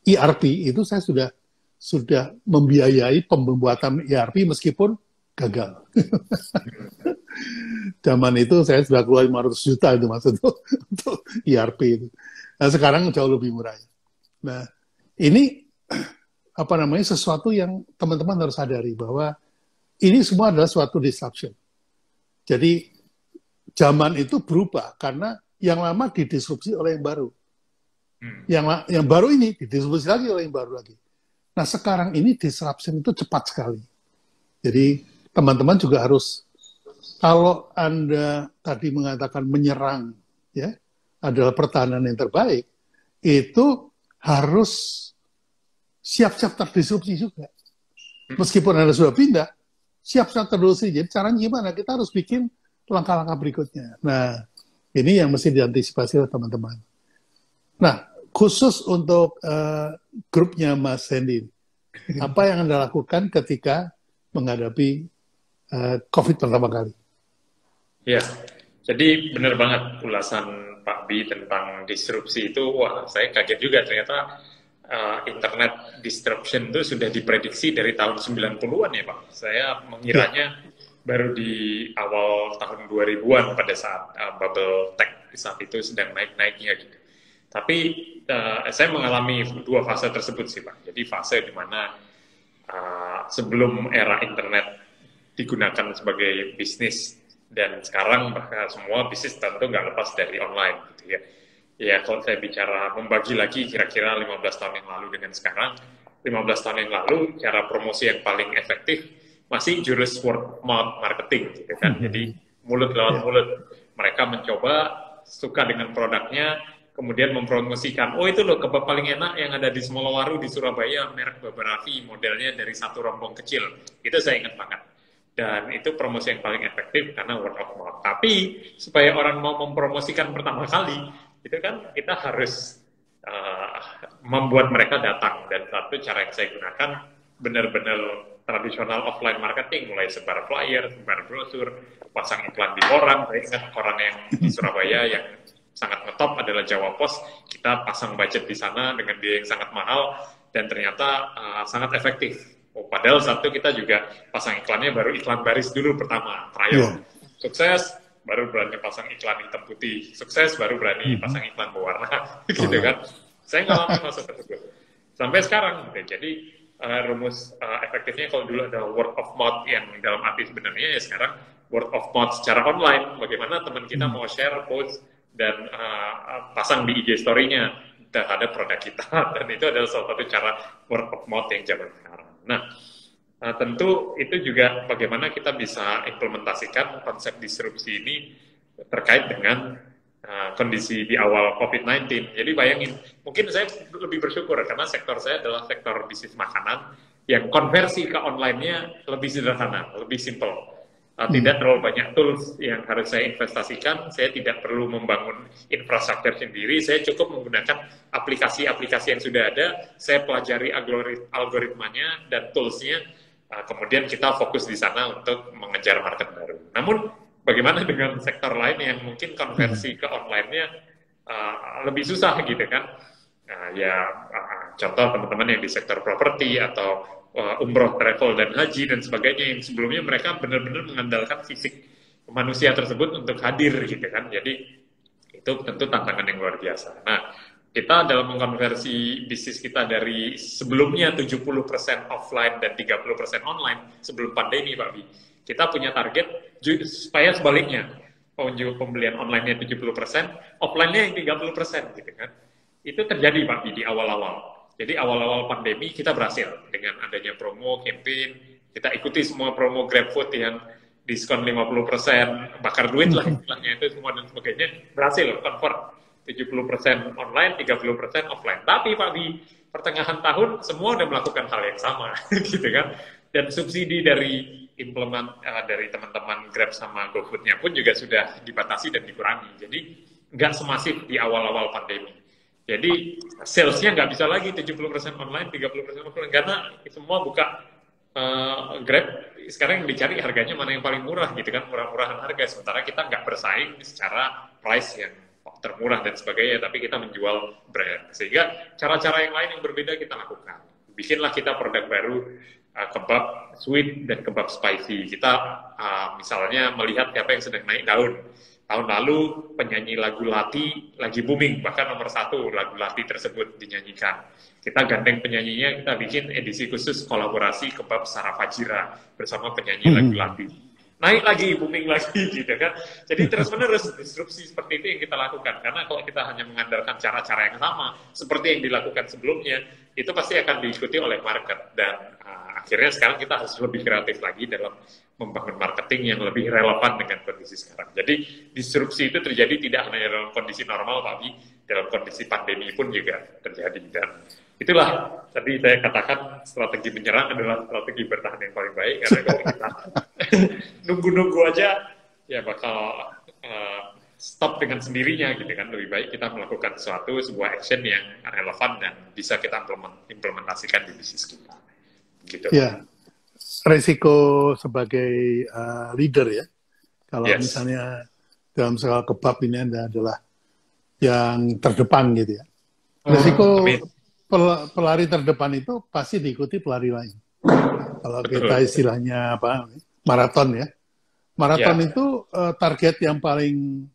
ERP, itu saya sudah membiayai pembuatan ERP meskipun gagal. Zaman itu saya sudah keluar 500 juta itu maksudnya untuk ERP itu. Nah, sekarang jauh lebih murah. Nah, ini sesuatu yang teman-teman harus sadari bahwa ini semua adalah suatu disruption. Jadi zaman itu berubah karena yang lama didisrupsi oleh yang baru. Yang baru ini didisrupsi lagi oleh yang baru lagi. Nah, sekarang ini disruption itu cepat sekali. Jadi teman-teman juga harus, kalau Anda tadi mengatakan menyerang, ya, adalah pertahanan yang terbaik, itu harus siap-siap terdisrupsi juga. Meskipun Anda sudah pindah, siap-siap terdisrupsi. Jadi caranya gimana? Kita harus bikin langkah-langkah berikutnya. Nah, ini yang mesti diantisipasi oleh teman-teman. Nah, khusus untuk grupnya Mas Hendy, apa yang Anda lakukan ketika menghadapi COVID pertama kali? Ya, jadi benar banget ulasan Pak Bi tentang disrupsi itu. Wah, saya kaget juga ternyata internet disruption itu sudah diprediksi dari tahun 90-an ya Pak. Saya mengiranya baru di awal tahun 2000-an pada saat bubble tech saat itu sedang naik-naiknya gitu. Tapi saya mengalami dua fase tersebut sih Pak. Jadi fase di mana sebelum era internet digunakan sebagai bisnis, dan sekarang bahkan semua bisnis tentu nggak lepas dari online gitu ya. Ya kalau saya bicara membagi lagi kira-kira 15 tahun yang lalu dengan sekarang, 15 tahun yang lalu cara promosi yang paling efektif masih jurus word of mouth marketing gitu kan. Jadi mulut lewat mulut. Mereka mencoba suka dengan produknya, kemudian mempromosikan, oh itu loh kebab paling enak yang ada di Semolowaru di Surabaya, merek Babarafi, modelnya dari satu rombong kecil. Itu saya ingat banget. Dan itu promosi yang paling efektif karena word of mouth. Tapi supaya orang mau mempromosikan pertama kali, itu kan kita harus membuat mereka datang. Dan satu cara yang saya gunakan benar-benar tradisional offline marketing, mulai sebar flyer, sebar brosur, pasang iklan di koran. Saya ingat koran yang di Surabaya yang sangat ngetop adalah Jawa Pos. Kita pasang budget di sana dengan biaya yang sangat mahal dan ternyata sangat efektif. Oh, padahal satu kita juga pasang iklannya baru iklan baris dulu pertama, trial. Sukses, baru berani pasang iklan hitam putih. Sukses, baru berani pasang iklan berwarna. Gitu kan. Saya ngalamin masa tersebut. Sampai sekarang. Gitu. Jadi rumus efektifnya kalau dulu ada word of mouth yang dalam arti sebenarnya, ya sekarang word of mouth secara online. Bagaimana teman kita mau share, post, dan pasang di IG story-nya terhadap produk kita. Dan itu adalah salah satu cara word of mouth yang zaman sekarang. Nah, tentu itu juga bagaimana kita bisa implementasikan konsep disrupsi ini terkait dengan kondisi di awal COVID-19. Jadi bayangin, mungkin saya lebih bersyukur karena sektor saya adalah sektor bisnis makanan yang konversi ke online-nya lebih sederhana, lebih simple. Tidak terlalu banyak tools yang harus saya investasikan, saya tidak perlu membangun infrastruktur sendiri, saya cukup menggunakan aplikasi-aplikasi yang sudah ada, saya pelajari algoritmanya dan toolsnya, kemudian kita fokus di sana untuk mengejar market baru. Namun, bagaimana dengan sektor lain yang mungkin konversi ke online-nya lebih susah gitu kan? Contoh teman-teman yang di sektor properti atau umroh, travel, dan haji, dan sebagainya, yang sebelumnya mereka benar-benar mengandalkan fisik manusia tersebut untuk hadir, gitu kan. Jadi, itu tentu tantangan yang luar biasa. Nah, kita dalam mengkonversi bisnis kita dari sebelumnya 70% offline dan 30% online sebelum pandemi, Pak Bi. Kita punya target supaya sebaliknya, pembelian online-nya 70%, offline-nya yang 30%, gitu kan. Itu terjadi, Pak Bi, di awal-awal. Jadi awal-awal pandemi kita berhasil dengan adanya promo, campaign, kita ikuti semua promo GrabFood yang diskon 50%, bakar duit lah istilahnya itu semua dan sebagainya, berhasil convert 70% online, 30% offline. Tapi Pak di pertengahan tahun semua udah melakukan hal yang sama, gitu kan. Dan subsidi dari dari teman-teman Grab sama GoFood-nya pun juga sudah dibatasi dan dikurangi. Jadi nggak semasif di awal-awal pandemi. Jadi salesnya nggak bisa lagi 70% online, 30% offline, karena semua buka Grab. Sekarang yang dicari harganya mana yang paling murah gitu kan, murah-murahan harga. Sementara kita nggak bersaing secara price yang termurah dan sebagainya, tapi kita menjual brand. Sehingga cara-cara yang lain yang berbeda kita lakukan. Bikinlah kita produk baru, kebab sweet dan kebab spicy. Kita misalnya melihat siapa yang sedang naik daun. Tahun lalu penyanyi lagu Lati lagi booming, bahkan nomor 1 lagu Lati tersebut dinyanyikan. Kita gandeng penyanyinya, kita bikin edisi khusus kolaborasi kebab Sarah Fajira bersama penyanyi lagu Lati. Naik lagi, booming lagi gitu kan. Jadi terus-menerus disrupsi seperti itu yang kita lakukan. Karena kalau kita hanya mengandalkan cara-cara yang sama, seperti yang dilakukan sebelumnya, itu pasti akan diikuti oleh market. Dan akhirnya sekarang kita harus lebih kreatif lagi dalam membangun marketing yang lebih relevan dengan kondisi sekarang. Jadi disrupsi itu terjadi tidak hanya dalam kondisi normal, tapi dalam kondisi pandemi pun juga terjadi. Dan itulah tadi saya katakan strategi menyerang adalah strategi bertahan yang paling baik, karena kalau kita nunggu-nunggu aja ya bakal stop dengan sendirinya gitu kan. Lebih baik kita melakukan sebuah action yang relevan dan bisa kita implementasikan di bisnis kita gitu. Ya, resiko sebagai leader ya, kalau misalnya dalam soal kebab ini Anda adalah yang terdepan gitu ya. Resiko pelari terdepan itu pasti diikuti pelari lain. Kalau kita istilahnya maraton ya. Maraton itu target yang paling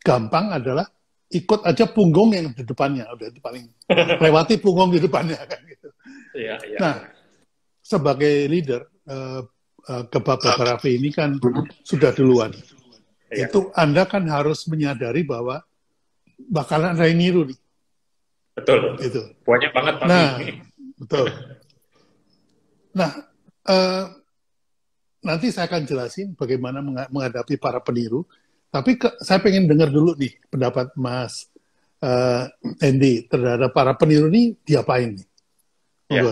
gampang adalah ikut aja punggung yang di depannya, udah itu paling lewati punggung di depannya kan gitu. Nah, sebagai leader kebab Raffi ini kan sudah duluan. Itu Anda kan harus menyadari bahwa bakalan ada yang niru nih. Betul. Itu. Banyak banget Pak. Nah, betul. Nah, nanti saya akan jelasin bagaimana menghadapi para peniru. Tapi saya pengen dengar dulu nih pendapat Mas Andy terhadap para peniru ini diapain nih?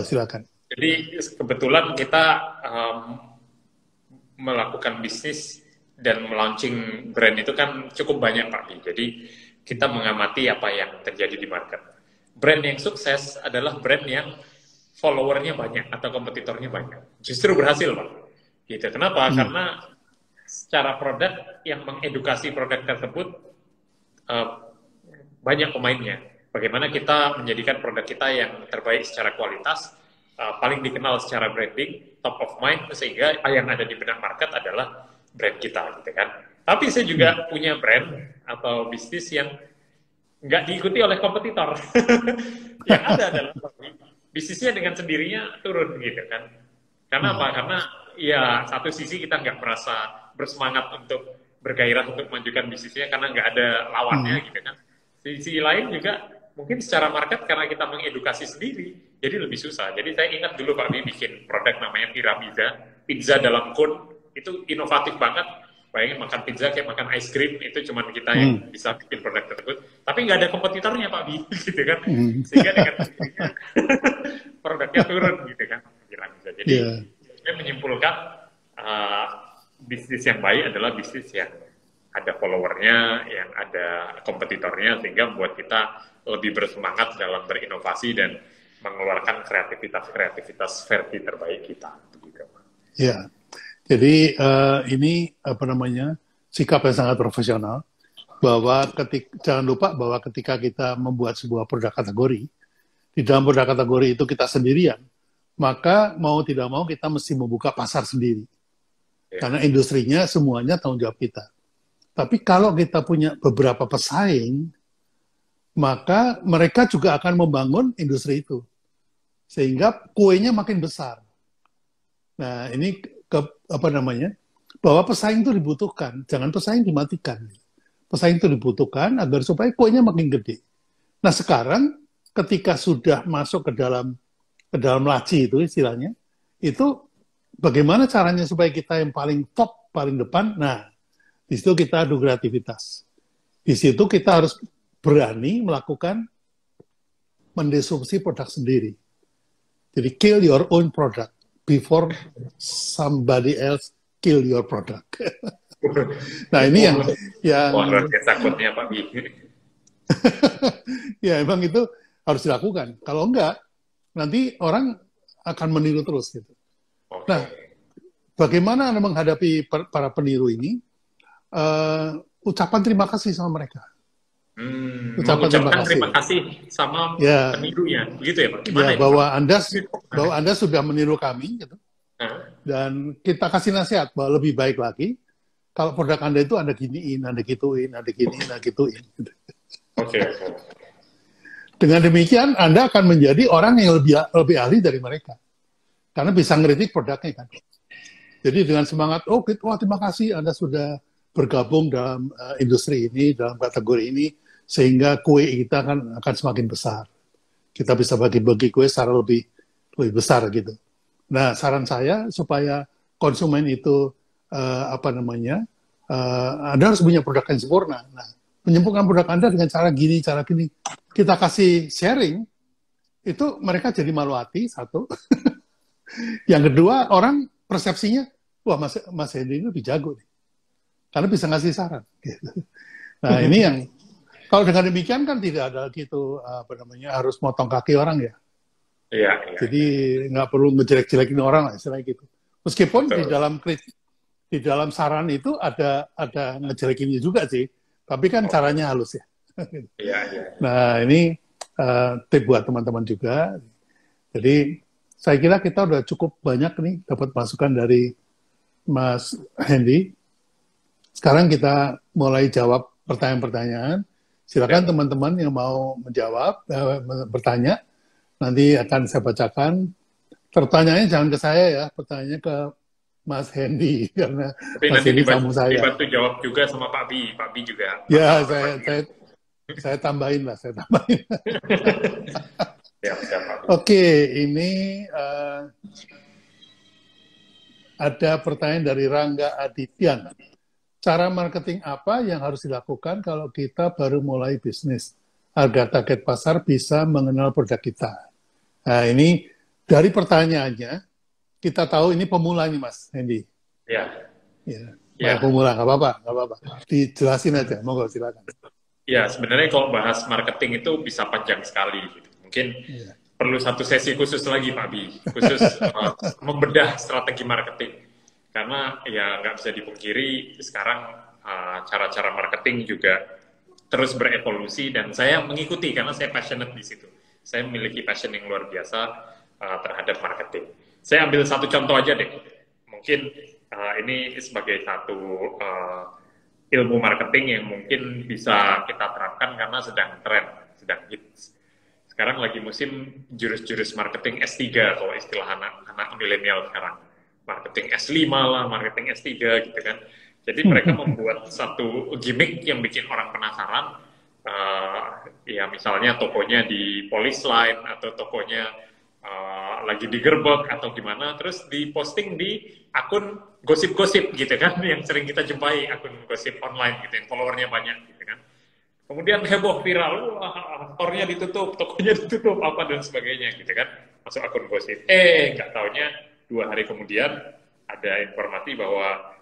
Silakan. Jadi kebetulan kita melakukan bisnis dan melaunching brand itu kan cukup banyak Pak. Jadi kita mengamati apa yang terjadi di market. Brand yang sukses adalah brand yang followernya banyak atau kompetitornya banyak. Justru berhasil Pak. Gitu. Kenapa? Karena secara produk yang mengedukasi produk tersebut banyak pemainnya. Bagaimana kita menjadikan produk kita yang terbaik secara kualitas, paling dikenal secara branding, top of mind, sehingga yang ada di benak market adalah brand kita, gitu kan. Tapi saya juga punya brand atau bisnis yang nggak diikuti oleh kompetitor. Yang ada adalah bisnisnya dengan sendirinya turun, gitu kan. Karena apa? Karena ya satu sisi kita nggak merasa bersemangat untuk bergairah untuk menunjukkan bisnisnya karena nggak ada lawannya, gitu kan. Sisi lain juga mungkin secara market karena kita mengedukasi sendiri, jadi lebih susah. Jadi saya ingat dulu Pak Bi bikin produk namanya Piramida, pizza dalam cone, itu inovatif banget. Bayangin makan pizza kayak makan ice cream, itu cuma kita yang bisa bikin produk tersebut. Tapi nggak ada kompetitornya Pak Bi, gitu kan. Sehingga dengan produknya turun, gitu kan. Piramida. Jadi saya menyimpulkan bisnis yang baik adalah bisnis yang ada followernya, yang ada kompetitornya, sehingga membuat kita lebih bersemangat dalam berinovasi dan mengeluarkan kreativitas versi terbaik kita. Ya, jadi ini sikap yang sangat profesional, bahwa jangan lupa bahwa ketika kita membuat sebuah produk kategori, di dalam produk kategori itu kita sendirian, maka mau tidak mau kita mesti membuka pasar sendiri. Karena industrinya semuanya tanggung jawab kita. Tapi kalau kita punya beberapa pesaing, maka mereka juga akan membangun industri itu. Sehingga kuenya makin besar. Nah, ini bahwa pesaing itu dibutuhkan. Jangan pesaing dimatikan. Pesaing itu dibutuhkan agar supaya kuenya makin gede. Nah, sekarang ketika sudah masuk ke dalam laci itu istilahnya, itu bagaimana caranya supaya kita yang paling top, paling depan? Nah, di situ kita adu kreativitas. Di situ kita harus berani melakukan mendisrupsi produk sendiri. Jadi kill your own product before somebody else kill your product. Nah ini yang Wah, luar biasa takutnya Pak Bi. ya emang itu harus dilakukan. Kalau enggak, nanti orang akan meniru terus gitu. Nah, Oke. bagaimana Anda menghadapi para peniru ini? Ucapan terima kasih sama mereka. Ucapan Mengucapkan terima kasih sama ya, penirunya, gitu ya Pak? Gimana ya ini Pak? bahwa Anda sudah meniru kami, gitu. Dan kita kasih nasihat bahwa lebih baik lagi kalau produk Anda itu Anda giniin, Anda gituin, Anda giniin, Anda gituin. Gitu. Oke. Dengan demikian Anda akan menjadi orang yang lebih ahli dari mereka, karena bisa ngeritik produknya kan. Jadi dengan semangat, terima kasih Anda sudah bergabung dalam industri ini, dalam kategori ini, sehingga kue kita akan semakin besar. Kita bisa bagi-bagi kue secara lebih besar gitu. Nah, saran saya supaya konsumen itu Anda harus punya produk yang sempurna. Nah, menyempurnakan produk Anda dengan cara gini, kita kasih sharing, itu mereka jadi malu hati, satu. Yang kedua, orang persepsinya, wah Mas Hendy ini lebih jago nih, karena bisa ngasih saran. Gitu. Nah, ini yang, kalau dengan demikian kan tidak ada gitu, harus motong kaki orang ya. Iya. Jadi nggak perlu ngejelek-jelekin orang lah, istilahnya gitu. Meskipun Betul. di dalam saran itu ada ngejelekinnya juga sih, tapi kan caranya halus ya. Iya. Nah ini tip buat teman-teman juga. Jadi saya kira kita udah cukup banyak nih dapat masukan dari Mas Hendy. Sekarang kita mulai jawab pertanyaan-pertanyaan. Silakan teman-teman yang mau menjawab, bertanya. Nanti akan saya bacakan. Pertanyaannya jangan ke saya ya, pertanyaannya ke Mas Hendy, karena Tapi Mas nanti Hendy tamu saya. dibantu jawab juga sama Pak Bi. Pak Bi juga. Ya, saya tambahin lah, saya tambahin. Siap, Pak Bi. Oke, ini ada pertanyaan dari Rangga Adityan. Cara marketing apa yang harus dilakukan kalau kita baru mulai bisnis agar target pasar bisa mengenal produk kita? Nah, ini dari pertanyaannya, kita tahu ini pemula nih, Mas Hendy. Ya. Pemula, nggak apa-apa. Dijelasin aja, monggo silakan. Ya, sebenarnya kalau bahas marketing itu bisa panjang sekali. Gitu. Mungkin perlu satu sesi khusus lagi, Pak Bi. Khusus membedah strategi marketing. Karena ya nggak bisa dipungkiri, sekarang cara-cara marketing juga terus berevolusi dan saya mengikuti karena saya passionate di situ. Saya memiliki passion yang luar biasa terhadap marketing. Saya ambil satu contoh aja deh. Mungkin ini sebagai satu ilmu marketing yang mungkin bisa kita terapkan karena sedang tren, sedang hits. Sekarang lagi musim jurus-jurus marketing S3 kalau istilah anak milenial sekarang. Marketing S5 lah, marketing S3 gitu kan. Jadi mereka membuat satu gimmick yang bikin orang penasaran. Ya misalnya tokonya di Police Line atau tokonya lagi digerebek atau gimana, terus diposting di akun gosip-gosip gitu kan, yang sering kita jumpai akun gosip online gitu, yang followernya banyak gitu kan. Kemudian heboh viral, store-nya ditutup, tokonya ditutup, apa dan sebagainya gitu kan, masuk akun gosip. Nggak taunya 2 hari kemudian ada informasi bahwa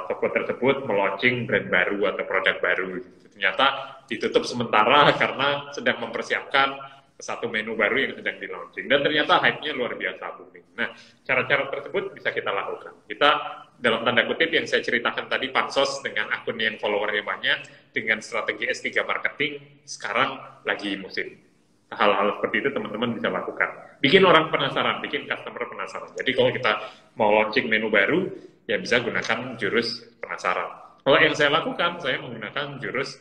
toko tersebut meluncing brand baru atau produk baru. Ternyata ditutup sementara karena sedang mempersiapkan satu menu baru yang sedang di-launching. Dan ternyata hype-nya luar biasa booming. Nah, cara-cara tersebut bisa kita lakukan. Kita, dalam tanda kutip yang saya ceritakan tadi, pansos dengan akun yang followernya banyak, dengan strategi S3 marketing, sekarang lagi musim. Hal-hal seperti itu teman-teman bisa lakukan. Bikin orang penasaran, bikin customer penasaran. Jadi kalau kita mau launching menu baru, ya bisa gunakan jurus penasaran. Kalau yang saya lakukan, saya menggunakan jurus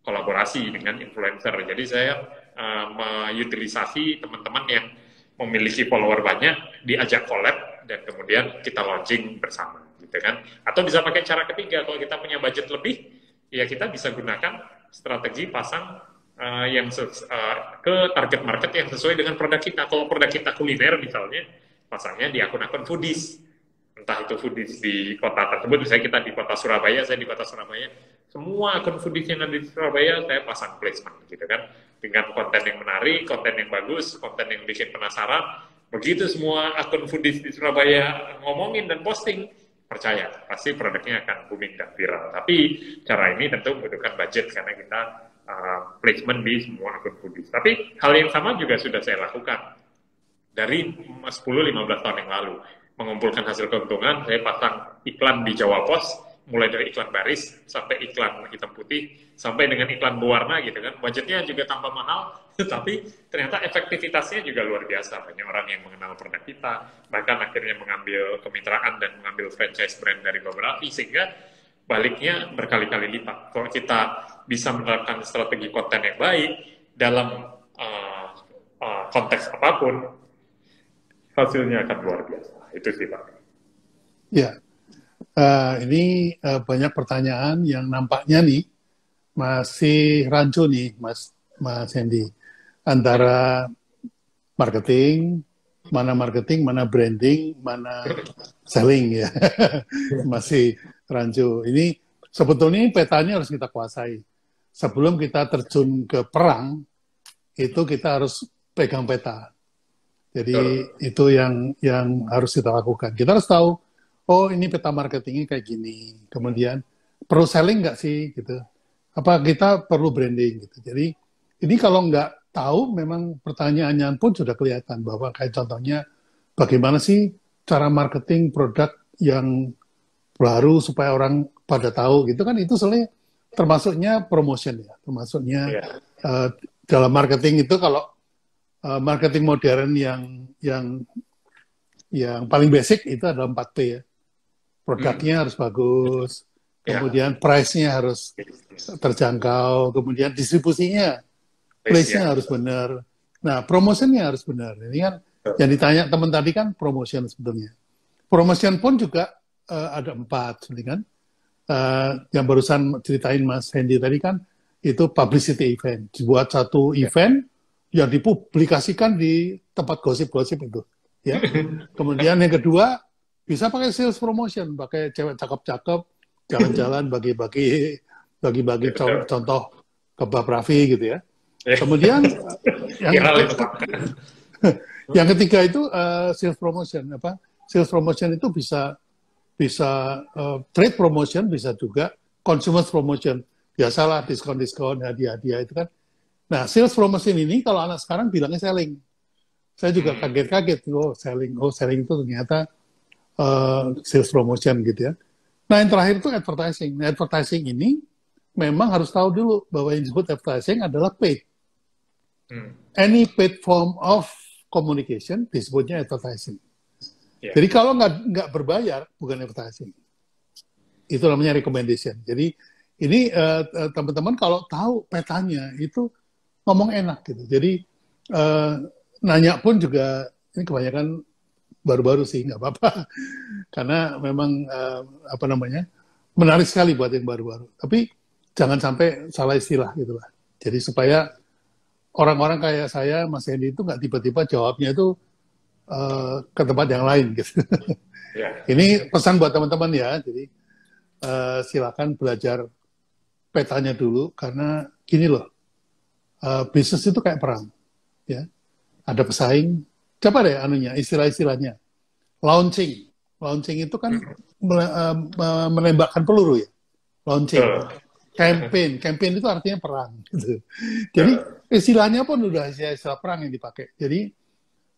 kolaborasi dengan influencer. Jadi saya mengutilisasi teman-teman yang memiliki follower banyak, diajak collab, dan kemudian kita launching bersama, gitu kan. Atau bisa pakai cara ketiga, kalau kita punya budget lebih, ya kita bisa gunakan strategi pasang ke target market yang sesuai dengan produk kita. Kalau produk kita kuliner misalnya, pasangnya di akun-akun foodies. Entah itu foodies di kota tersebut, misalnya kita di kota Surabaya, saya di kota Surabaya, semua akun foodies yang ada di Surabaya saya pasang placement gitu kan, dengan konten yang menarik, konten yang bagus, konten yang bikin penasaran. Begitu semua akun foodies di Surabaya ngomongin dan posting, percaya pasti produknya akan booming dan viral. Tapi cara ini tentu membutuhkan budget karena kita placement di semua akun foodies. Tapi hal yang sama juga sudah saya lakukan dari 10-15 tahun yang lalu. Mengumpulkan hasil keuntungan, saya pasang iklan di Jawa Pos, mulai dari iklan baris sampai iklan hitam putih sampai dengan iklan berwarna gitu kan. Budgetnya juga tanpa mahal, tetapi ternyata efektivitasnya juga luar biasa. Banyak orang yang mengenal produk kita, bahkan akhirnya mengambil kemitraan dan mengambil franchise brand dari beberapa, sehingga baliknya berkali-kali lipat. Kalau kita bisa menerapkan strategi konten yang baik dalam konteks apapun, hasilnya akan luar biasa. Itu sih Pak. Ya, ini banyak pertanyaan yang nampaknya nih masih rancu nih, Mas Hendy, antara marketing, mana branding, mana selling ya, masih rancu. Ini sebetulnya petanya harus kita kuasai. Sebelum kita terjun ke perang, itu kita harus pegang peta. Jadi itu yang harus kita lakukan. Kita harus tahu, oh ini peta marketingnya kayak gini. Kemudian perlu selling nggak sih gitu? Apa kita perlu branding gitu? Jadi ini kalau nggak tahu, memang pertanyaannya pun sudah kelihatan bahwa kayak contohnya bagaimana sih cara marketing produk yang baru supaya orang pada tahu gitu kan, itu sebenarnya termasuknya promotion ya, termasuknya dalam marketing itu. Kalau marketing modern yang paling basic itu adalah 4P ya. Produknya harus bagus, kemudian price-nya harus terjangkau, kemudian distribusinya, place-nya harus benar. Nah, promotion-nya harus benar. Ini kan yang ditanya teman tadi kan promotion sebetulnya. Promotion pun juga ada 4, sebenarnya kan. Yang barusan ceritain Mas Hendy tadi kan, itu publicity event. Dibuat satu event yang dipublikasikan di tempat gosip-gosip itu. Ya. Kemudian yang kedua, bisa pakai sales promotion, pakai cewek cakep-cakep, jalan-jalan, bagi-bagi contoh kebab Raffi gitu ya. Kemudian yang ketiga itu sales promotion. Sales promotion itu bisa trade promotion, bisa juga consumer promotion. Biasalah diskon-diskon, hadiah-hadiah itu kan. Nah, sales promotion ini kalau anak sekarang bilangnya selling. Saya juga kaget-kaget, selling itu ternyata sales promotion gitu ya. Nah, yang terakhir itu advertising. Nah, advertising ini memang harus tahu dulu bahwa yang disebut advertising adalah paid. Any paid form of communication disebutnya advertising. Jadi kalau nggak berbayar, bukan advertising. Itu namanya recommendation. Jadi ini teman-teman kalau tahu petanya itu ngomong enak gitu. Jadi nanya pun juga, ini kebanyakan baru-baru sih, nggak apa-apa. Karena memang menarik sekali buat yang baru-baru. Tapi jangan sampai salah istilah gitu lah. Jadi supaya orang-orang kayak saya, Mas Hendy itu nggak tiba-tiba jawabnya itu ke tempat yang lain gitu. Ini pesan buat teman-teman ya. Jadi silakan belajar petanya dulu, karena gini loh. Bisnis itu kayak perang, ya. Ada pesaing. Coba deh istilah-istilahnya. Launching itu kan menembakkan peluru ya. Launching. Campaign itu artinya perang. Gitu. Jadi istilahnya pun udah istilah perang yang dipakai. Jadi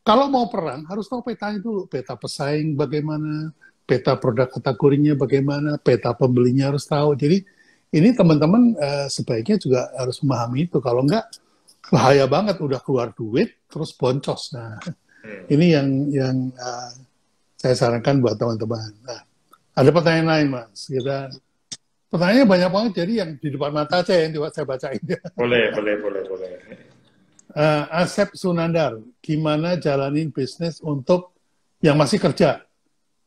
kalau mau perang harus tahu petanya dulu. Peta pesaing bagaimana, peta produk kategorinya bagaimana, peta pembelinya harus tahu. Jadi ini teman-teman sebaiknya juga harus memahami itu. Kalau enggak, bahaya banget, udah keluar duit, terus boncos. Nah, ini yang saya sarankan buat teman-teman. Nah, ada pertanyaan lain, Mas. Pertanyaannya banyak banget, jadi yang di depan mata aja yang saya bacain. Boleh. Asep Sunandar, gimana jalanin bisnis untuk yang masih kerja?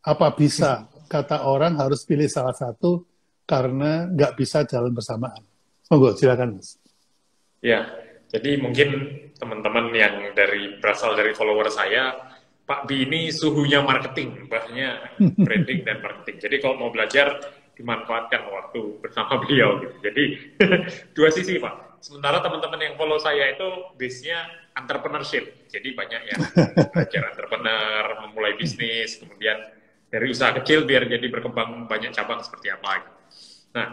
Apa bisa? Kata orang harus pilih salah satu, karena nggak bisa jalan bersamaan. Monggo, silakan Mas. Ya, jadi mungkin teman-teman yang berasal dari follower saya, Pak B ini suhunya marketing, bahasanya branding dan marketing. Jadi kalau mau belajar, dimanfaatkan waktu bersama beliau gitu. Jadi dua sisi Pak. Sementara teman-teman yang follow saya itu base-nya entrepreneurship. Jadi banyak yang belajar entrepreneur, memulai bisnis, kemudian Dari usaha kecil biar jadi berkembang banyak cabang seperti apa gitu. Nah,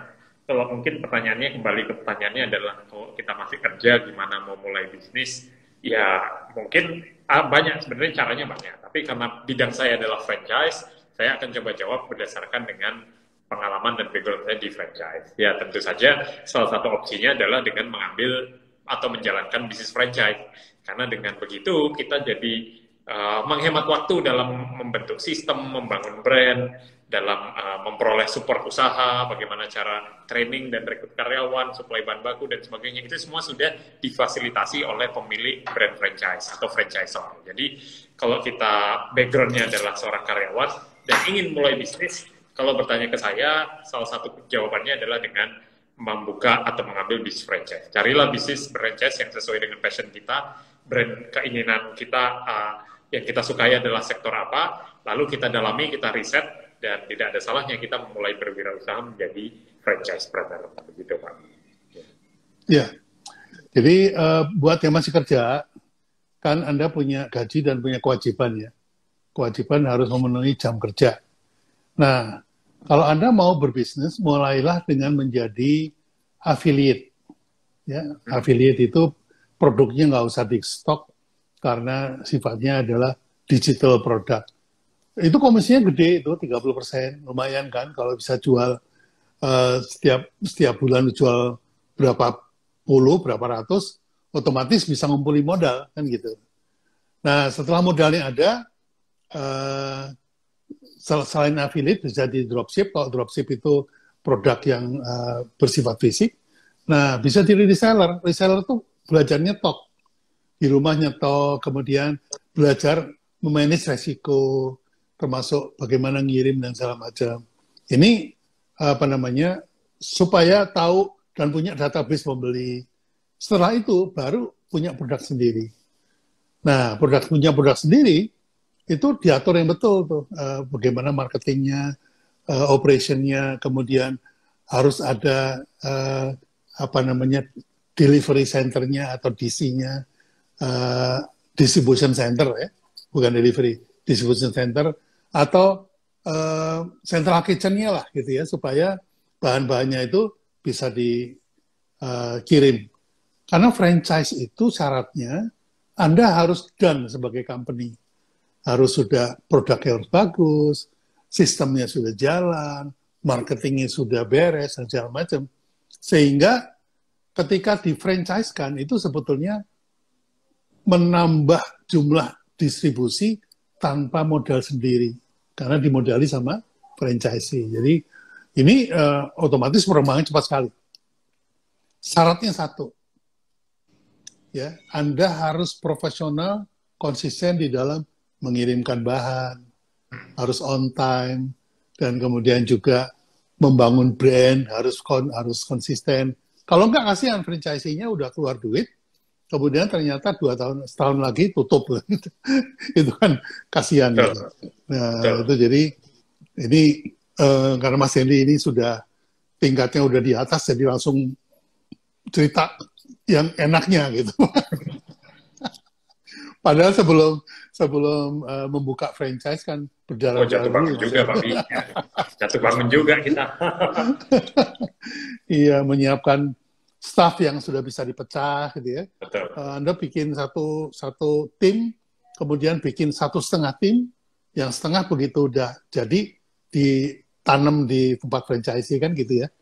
kalau mungkin pertanyaannya kembali ke pertanyaannya adalah kalau kita masih kerja gimana mau mulai bisnis, ya mungkin banyak sebenarnya caranya banyak. Tapi karena bidang saya adalah franchise, saya akan coba jawab berdasarkan dengan pengalaman dan background saya di franchise. Ya tentu saja salah satu opsinya adalah dengan mengambil atau menjalankan bisnis franchise. Karena dengan begitu kita jadi menghemat waktu dalam membentuk sistem, membangun brand, dalam memperoleh support usaha, bagaimana cara training dan rekrut karyawan, suplai bahan baku, dan sebagainya. Itu semua sudah difasilitasi oleh pemilik brand franchise atau franchisor. Jadi kalau kita background-nya adalah seorang karyawan dan ingin mulai bisnis, kalau bertanya ke saya, salah satu jawabannya adalah dengan membuka atau mengambil bisnis franchise. Carilah bisnis franchise yang sesuai dengan passion kita, brand keinginan kita, yang kita sukai adalah sektor apa, lalu kita dalami, kita riset, dan tidak ada salahnya kita memulai berwirausaha menjadi franchise partner, begitu Pak. Ya, jadi buat yang masih kerja, kan Anda punya gaji dan punya kewajiban ya. Kewajiban harus memenuhi jam kerja. Nah, kalau Anda mau berbisnis, mulailah dengan menjadi affiliate. Ya, affiliate itu produknya nggak usah di stok karena sifatnya adalah digital product. Itu komisinya gede, itu 30%, lumayan kan kalau bisa jual setiap bulan jual berapa puluh, berapa ratus, otomatis bisa ngumpulin modal kan gitu. Nah, setelah modalnya ada, selain affiliate bisa di dropship. Kalau dropship itu produk yang bersifat fisik, nah bisa di reseller. Reseller itu belajarnya tok, di rumah nyetok, kemudian belajar memanage resiko, termasuk bagaimana ngirim dan segala macam. Ini supaya tahu dan punya database pembeli. Setelah itu baru punya produk sendiri. Nah, punya produk sendiri itu diatur yang betul tuh, bagaimana marketingnya, operationnya, kemudian harus ada delivery centernya atau DC-nya, distribution center ya, bukan delivery, distribution center atau central kitchen-nya lah gitu ya, supaya bahan-bahannya itu bisa dikirim. Karena franchise itu syaratnya Anda harus done sebagai company. Harus sudah produknya harus bagus, sistemnya sudah jalan, marketingnya sudah beres, dan segala macam. Sehingga ketika di-franchise-kan itu sebetulnya menambah jumlah distribusi tanpa modal sendiri. Karena dimodali sama franchisee. Jadi ini otomatis perkembangan cepat sekali. Syaratnya satu, ya, Anda harus profesional, konsisten di dalam mengirimkan bahan, harus on time, dan kemudian juga membangun brand, harus konsisten. Kalau enggak, kasihan franchisee-nya udah keluar duit, kemudian ternyata setahun lagi tutup. Itu kan kasihan. Gitu. Nah, itu jadi ini karena Mas Hendy ini sudah tingkatnya udah di atas, jadi langsung cerita yang enaknya gitu. Padahal sebelum membuka franchise kan berjalan jatuh bangun juga, Pak. Jatuh bangun juga kita. Iya, menyiapkan staff yang sudah bisa dipecah gitu ya. Betul. Anda bikin satu tim, kemudian bikin 1,5 tim, yang setengah begitu udah jadi ditanam di tempat franchise kan gitu ya.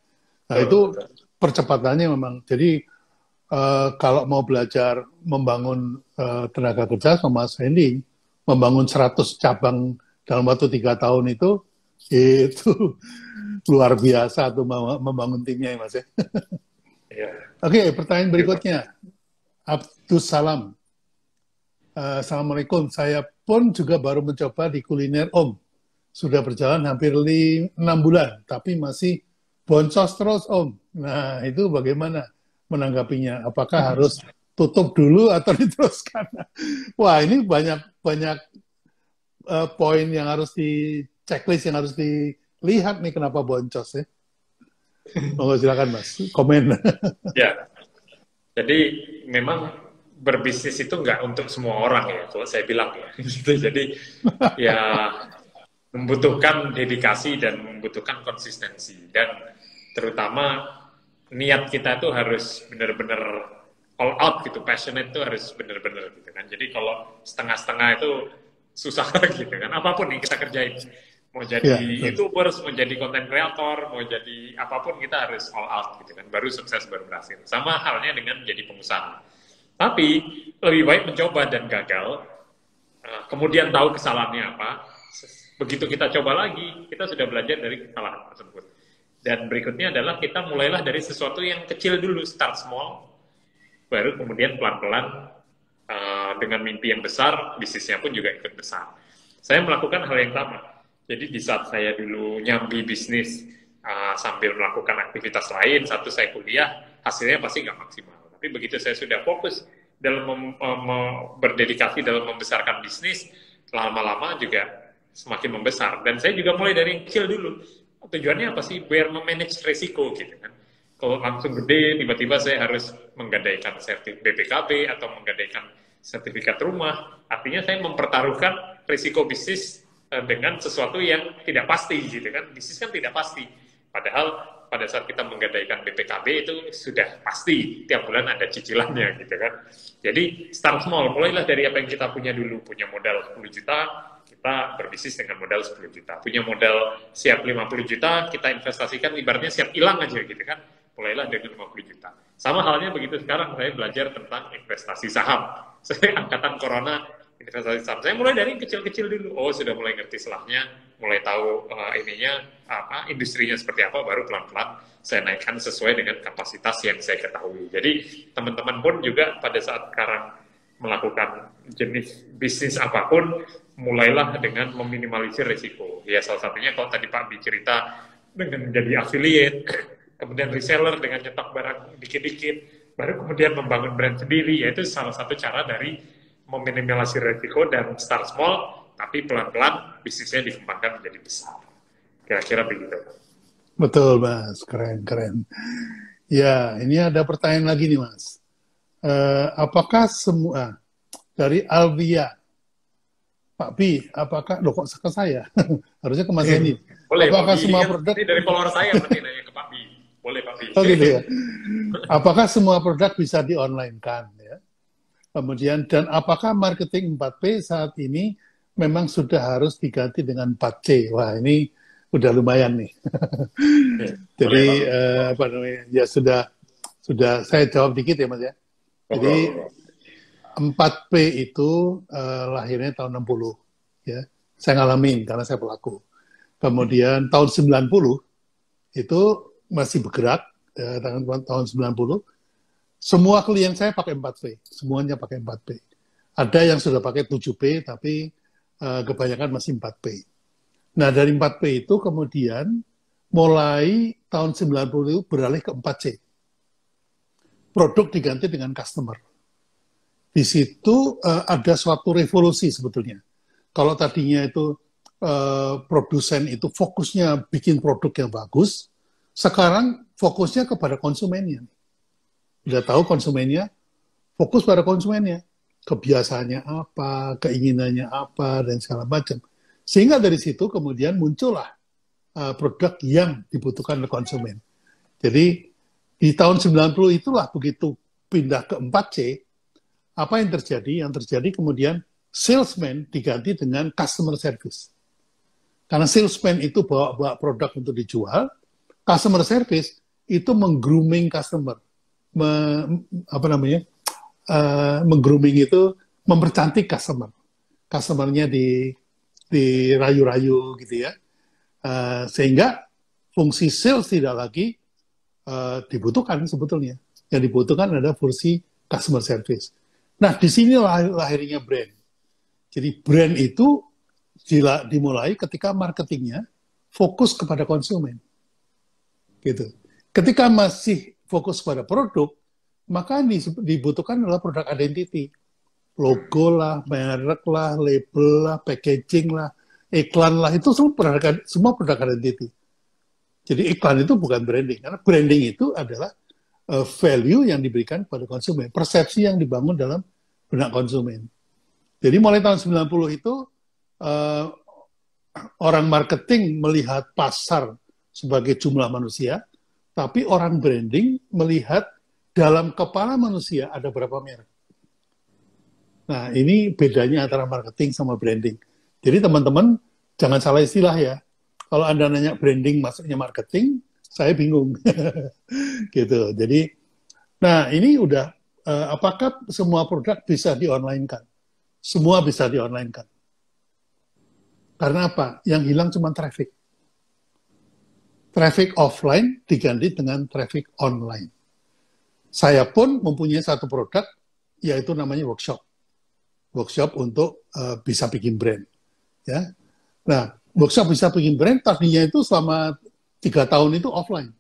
Nah itu percepatannya memang. Jadi kalau mau belajar membangun tenaga kerja sama Mas Hendy, membangun 100 cabang dalam waktu 3 tahun itu luar biasa tuh membangun timnya ya Mas ya. Oke, pertanyaan berikutnya. Abdus Salam. Assalamualaikum, saya pun juga baru mencoba di kuliner Om. Sudah berjalan hampir 6 bulan, tapi masih boncos terus Om. Nah, itu bagaimana menanggapinya? Apakah harus tutup dulu atau diteruskan? Wah, ini banyak poin yang harus checklist yang harus dilihat nih kenapa boncos ya. Monggo silakan Mas, komen. Ya, jadi memang berbisnis itu nggak untuk semua orang ya, kalau saya bilang ya. Jadi ya membutuhkan dedikasi dan membutuhkan konsistensi, dan terutama niat kita tuh harus benar-benar all out gitu, passionate tuh harus benar-benar gitu kan. Jadi kalau setengah-setengah itu susah gitu kan. Apapun yang kita kerjain, mau jadi YouTubers, mau jadi content creator, mau jadi apapun, kita harus all out gitu kan. Baru sukses, baru berhasil. Sama halnya dengan jadi pengusaha. Tapi lebih baik mencoba dan gagal, kemudian tahu kesalahannya apa. Begitu kita coba lagi, kita sudah belajar dari kesalahan tersebut. Dan berikutnya adalah kita mulailah dari sesuatu yang kecil dulu, start small, baru kemudian pelan-pelan dengan mimpi yang besar, bisnisnya pun juga ikut besar. Saya melakukan hal yang sama. Jadi di saat saya dulu nyambi bisnis sambil melakukan aktivitas lain, satu saya kuliah, hasilnya pasti nggak maksimal. Tapi begitu saya sudah fokus dalam berdedikasi dalam membesarkan bisnis, lama-lama juga semakin membesar. Dan saya juga mulai dari yang kecil dulu. Tujuannya apa sih? Biar memanage resiko gitu kan. Kalau langsung gede, tiba-tiba saya harus menggadaikan sertifikat BPKB atau menggadaikan sertifikat rumah. Artinya saya mempertaruhkan risiko bisnis dengan sesuatu yang tidak pasti gitu kan. Bisnis kan tidak pasti. Padahal pada saat kita menggadaikan BPKB itu sudah pasti tiap bulan ada cicilannya gitu kan. Jadi start small, mulailah dari apa yang kita punya dulu. Punya modal 10 juta, kita berbisnis dengan modal 10 juta. Punya modal siap 50 juta, kita investasikan, ibaratnya siap hilang aja gitu kan. Mulailah dengan 50 juta. Sama halnya begitu sekarang, saya belajar tentang investasi saham. Saya angkatan corona, investasi saham. Saya mulai dari kecil-kecil dulu. Oh, sudah mulai ngerti selahnya, mulai tahu industrinya seperti apa, baru pelan-pelan saya naikkan sesuai dengan kapasitas yang saya ketahui. Jadi teman-teman pun juga pada saat sekarang melakukan jenis bisnis apapun, mulailah dengan meminimalisir risiko. Ya salah satunya kalau tadi Pak Bi cerita dengan menjadi affiliate, kemudian reseller dengan nyetok barang dikit-dikit, baru kemudian membangun brand sendiri, yaitu salah satu cara dari meminimalisir risiko dan start small, tapi pelan-pelan bisnisnya dikembangkan menjadi besar. Kira-kira begitu. Betul, Mas. Keren. Ya, ini ada pertanyaan lagi nih, Mas. Apakah semua dari Alvia, Pak Bi, apakah, loh kok ke saya? Harusnya ke Mas Henny. Boleh, apakah semua produk... Ini dari follower saya berarti nanya ke Pak Bi. Boleh, Pak Bi. Oh gitu ya. Apakah semua produk bisa di-online-kan? Ya? Kemudian, dan apakah marketing 4P saat ini memang sudah harus diganti dengan 4C? Wah, ini udah lumayan nih. Jadi, apa namanya, ya sudah saya jawab dikit ya, Mas ya. Jadi 4P itu lahirnya tahun 60 ya. Saya ngalamin karena saya pelaku. Kemudian tahun 90 itu masih bergerak ya, tahun 90. Semua klien saya pakai 4P, semuanya pakai 4P. Ada yang sudah pakai 7P tapi kebanyakan masih 4P. Nah, dari 4P itu kemudian mulai tahun 90 itu beralih ke 4C. Produk diganti dengan customer. Di situ ada suatu revolusi sebetulnya. Kalau tadinya itu produsen itu fokusnya bikin produk yang bagus, sekarang fokusnya kepada konsumennya. Udah tahu konsumennya, fokus pada konsumennya. Kebiasaannya apa, keinginannya apa, dan segala macam. Sehingga dari situ kemudian muncullah produk yang dibutuhkan oleh konsumen. Jadi di tahun 90 itulah begitu pindah ke 4C, apa yang terjadi? Yang terjadi kemudian salesman diganti dengan customer service. Karena salesman itu bawa produk untuk dijual, customer service itu meng-grooming customer. Meng-grooming itu mempercantik customer. Customernya dirayu-rayu gitu ya. Sehingga fungsi sales tidak lagi dibutuhkan sebetulnya. Yang dibutuhkan adalah fungsi customer service. Nah, di sini lahirnya brand. Jadi brand itu dimulai ketika marketingnya fokus kepada konsumen. Gitu. Ketika masih fokus pada produk, maka dibutuhkan adalah produk identity. Logo lah, merek lah, label lah, packaging lah, iklan lah, itu semua produk identity. Jadi iklan itu bukan branding, karena branding itu adalah value yang diberikan pada konsumen, persepsi yang dibangun dalam benak konsumen. Jadi mulai tahun 90 itu orang marketing melihat pasar sebagai jumlah manusia, tapi orang branding melihat dalam kepala manusia ada berapa merek. Nah, ini bedanya antara marketing sama branding. Jadi teman-teman jangan salah istilah ya. Kalau Anda nanya branding maksudnya marketing, saya bingung. Gitu. Jadi, nah ini udah, apakah semua produk bisa di-online-kan? Semua bisa di-online-kan. Karena apa? Yang hilang cuma traffic. Traffic offline diganti dengan traffic online. Saya pun mempunyai satu produk, yaitu namanya workshop. Workshop untuk bisa bikin brand. Ya. Nah, workshop bisa bikin brand, tadinya itu selama 3 tahun itu offline.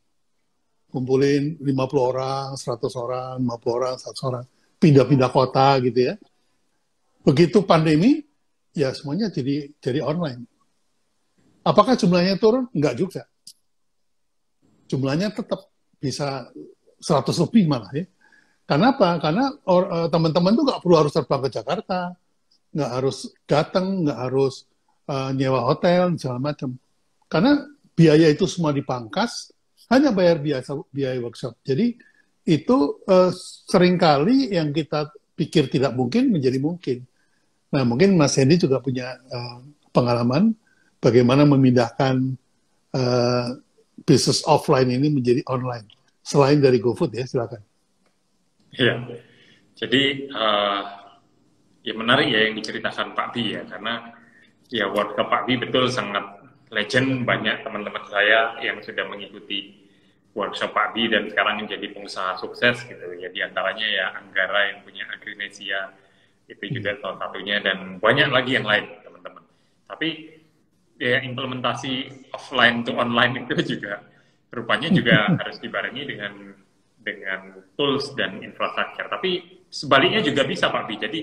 Kumpulin 50 orang, 100 orang, 50 orang, 100 orang. Pindah-pindah kota gitu ya. Begitu pandemi, ya semuanya jadi online. Apakah jumlahnya turun? Enggak juga. Jumlahnya tetap bisa 100 lebih malah ya. Karena apa? Karena teman-teman tuh nggak perlu harus terbang ke Jakarta, nggak harus datang, nggak harus nyewa hotel, segala macam. Karena biaya itu semua dipangkas, hanya bayar biaya workshop. Jadi itu seringkali yang kita pikir tidak mungkin menjadi mungkin. Nah, mungkin Mas Hendy juga punya pengalaman bagaimana memindahkan bisnis offline ini menjadi online. Selain dari GoFood ya, silakan. Iya, jadi ya menarik ya yang diceritakan Pak Bi ya, karena ya workshop Pak Bi betul sangat legend, banyak teman-teman saya yang sudah mengikuti workshop Pak Bi dan sekarang menjadi pengusaha sukses gitu ya, di antaranya ya Anggara yang punya Agrinesia, itu juga salah satunya, dan banyak lagi yang lain teman-teman. Tapi ya implementasi offline to online itu juga rupanya juga harus dibarengi dengan tools dan infrastruktur. Tapi sebaliknya juga bisa Pak Bi. Jadi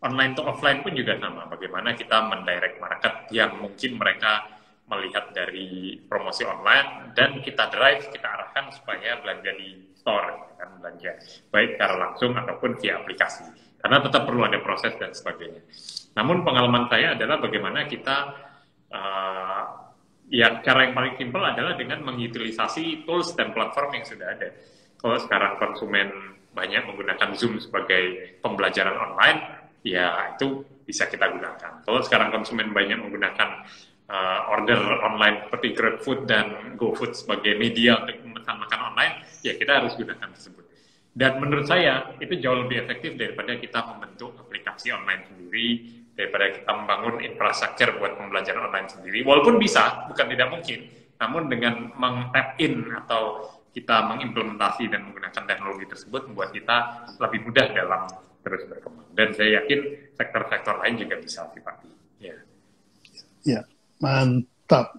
online to offline pun juga sama. Bagaimana kita mendirect market yang mungkin mereka melihat dari promosi online dan kita drive, kita arahkan supaya belanja di store, kan, belanja baik secara langsung ataupun via aplikasi. Karena tetap perlu ada proses dan sebagainya. Namun pengalaman saya adalah bagaimana kita ya cara yang paling simpel adalah dengan mengutilisasi tools dan platform yang sudah ada. Kalau sekarang konsumen banyak menggunakan Zoom sebagai pembelajaran online, ya itu bisa kita gunakan. Kalau sekarang konsumen banyak menggunakan order online seperti GrabFood dan GoFood sebagai media untuk memesan makan online, ya kita harus gunakan tersebut. Dan menurut saya itu jauh lebih efektif daripada kita membentuk aplikasi online sendiri, daripada kita membangun infrastruktur buat pembelajaran online sendiri. Walaupun bisa, bukan tidak mungkin, namun dengan meng-tap in atau kita mengimplementasi dan menggunakan teknologi tersebut membuat kita lebih mudah dalam terus berkembang. Dan saya yakin sektor-sektor lain juga bisa Pak. Ya. Ya, mantap.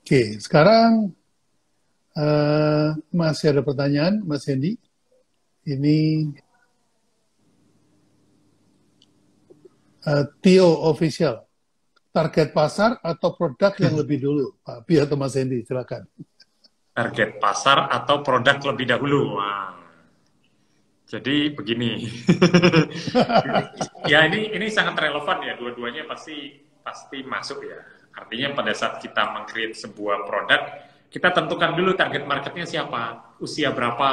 Oke, sekarang masih ada pertanyaan, Mas Hendy. Ini Tio Official. Target pasar atau produk yang lebih dulu? Pak Pi atau Mas Hendy, silakan. Target pasar atau produk lebih dahulu. Wah. Jadi begini. Ya ini sangat relevan ya, dua-duanya pasti masuk ya. Artinya pada saat kita meng-create sebuah produk, kita tentukan dulu target marketnya siapa, usia berapa,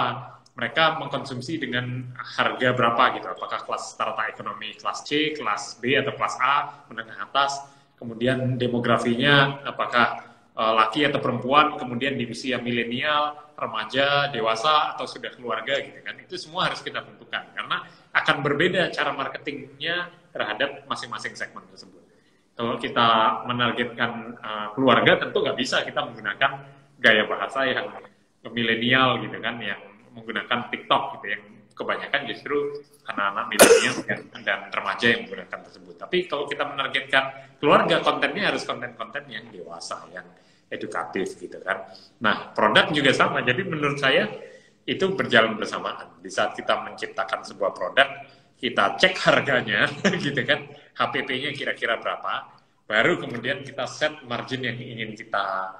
mereka mengkonsumsi dengan harga berapa gitu. Apakah kelas strata ekonomi kelas C, kelas B atau kelas A, menengah atas. Kemudian demografinya apakah laki atau perempuan, kemudian di usia milenial, remaja, dewasa, atau sudah keluarga gitu kan. Itu semua harus kita tentukan karena akan berbeda cara marketingnya terhadap masing-masing segmen tersebut. Kalau kita menargetkan keluarga, tentu nggak bisa kita menggunakan gaya bahasa yang milenial gitu kan, yang menggunakan TikTok gitu, yang kebanyakan justru anak-anak milenial dan remaja yang menggunakan tersebut. Tapi kalau kita menargetkan keluarga, kontennya harus konten-konten yang dewasa, yang edukatif gitu kan. Nah, produk juga sama. Jadi menurut saya itu berjalan bersamaan. Di saat kita menciptakan sebuah produk, kita cek harganya gitu kan, HPP-nya kira-kira berapa, baru kemudian kita set margin yang ingin kita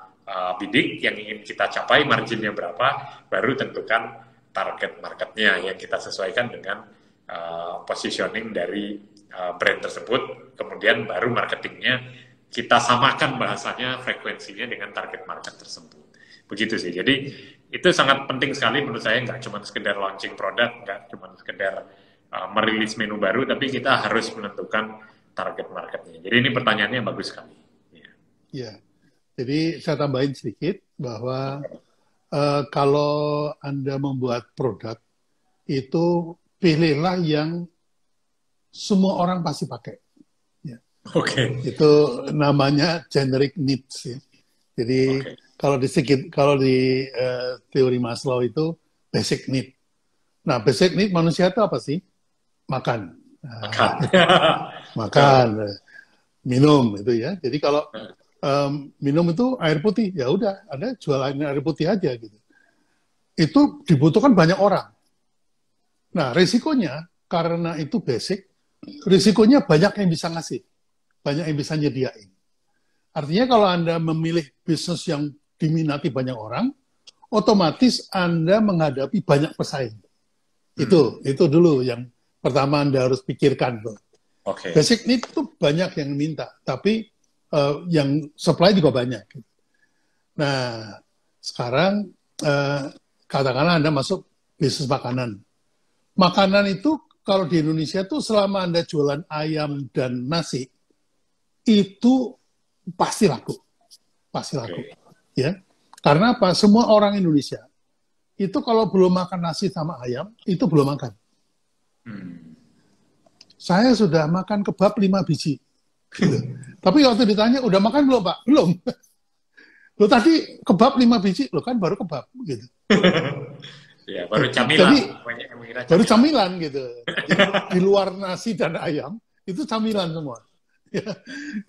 bidik, yang ingin kita capai marginnya berapa, baru tentukan target marketnya yang kita sesuaikan dengan positioning dari brand tersebut, kemudian baru marketingnya kita samakan bahasanya, frekuensinya dengan target market tersebut. Begitu sih. Jadi itu sangat penting sekali menurut saya, nggak cuma sekedar launching produk, nggak cuma sekedar merilis menu baru, tapi kita harus menentukan target marketnya. Jadi ini pertanyaannya bagus sekali. Ya, jadi saya tambahin sedikit bahwa kalau Anda membuat produk, itu pilihlah yang semua orang pasti pakai. Ya. Oke. Itu namanya generic needs. Ya. Jadi kalau di teori Maslow itu basic need. Nah, basic need manusia itu apa sih? Makan. Makan. Makan. Minum itu ya. Jadi kalau minum itu air putih, ya udah, Anda jualan air putih aja gitu. Itu dibutuhkan banyak orang. Nah, risikonya karena itu basic, risikonya banyak yang bisa ngasih, banyak yang bisa nyediain. Artinya kalau Anda memilih bisnis yang diminati banyak orang, otomatis Anda menghadapi banyak pesaing. Itu dulu yang pertama Anda harus pikirkan tuh. Basic need itu banyak yang minta, tapi yang supply juga banyak. Nah, sekarang katakanlah Anda masuk bisnis makanan. Makanan itu kalau di Indonesia tuh selama Anda jualan ayam dan nasi, itu pasti laku. Pasti laku. Ya. Karena apa? Semua orang Indonesia itu kalau belum makan nasi sama ayam, itu belum makan. Saya sudah makan kebab 5 biji. Gitu. Tapi waktu ditanya, udah makan belum, Pak? Belum. Loh tadi kebab 5 biji, loh kan baru kebab. Gitu. Ya, baru camilan. Jadi, baru camilan gitu. Di luar nasi dan ayam, itu camilan semua.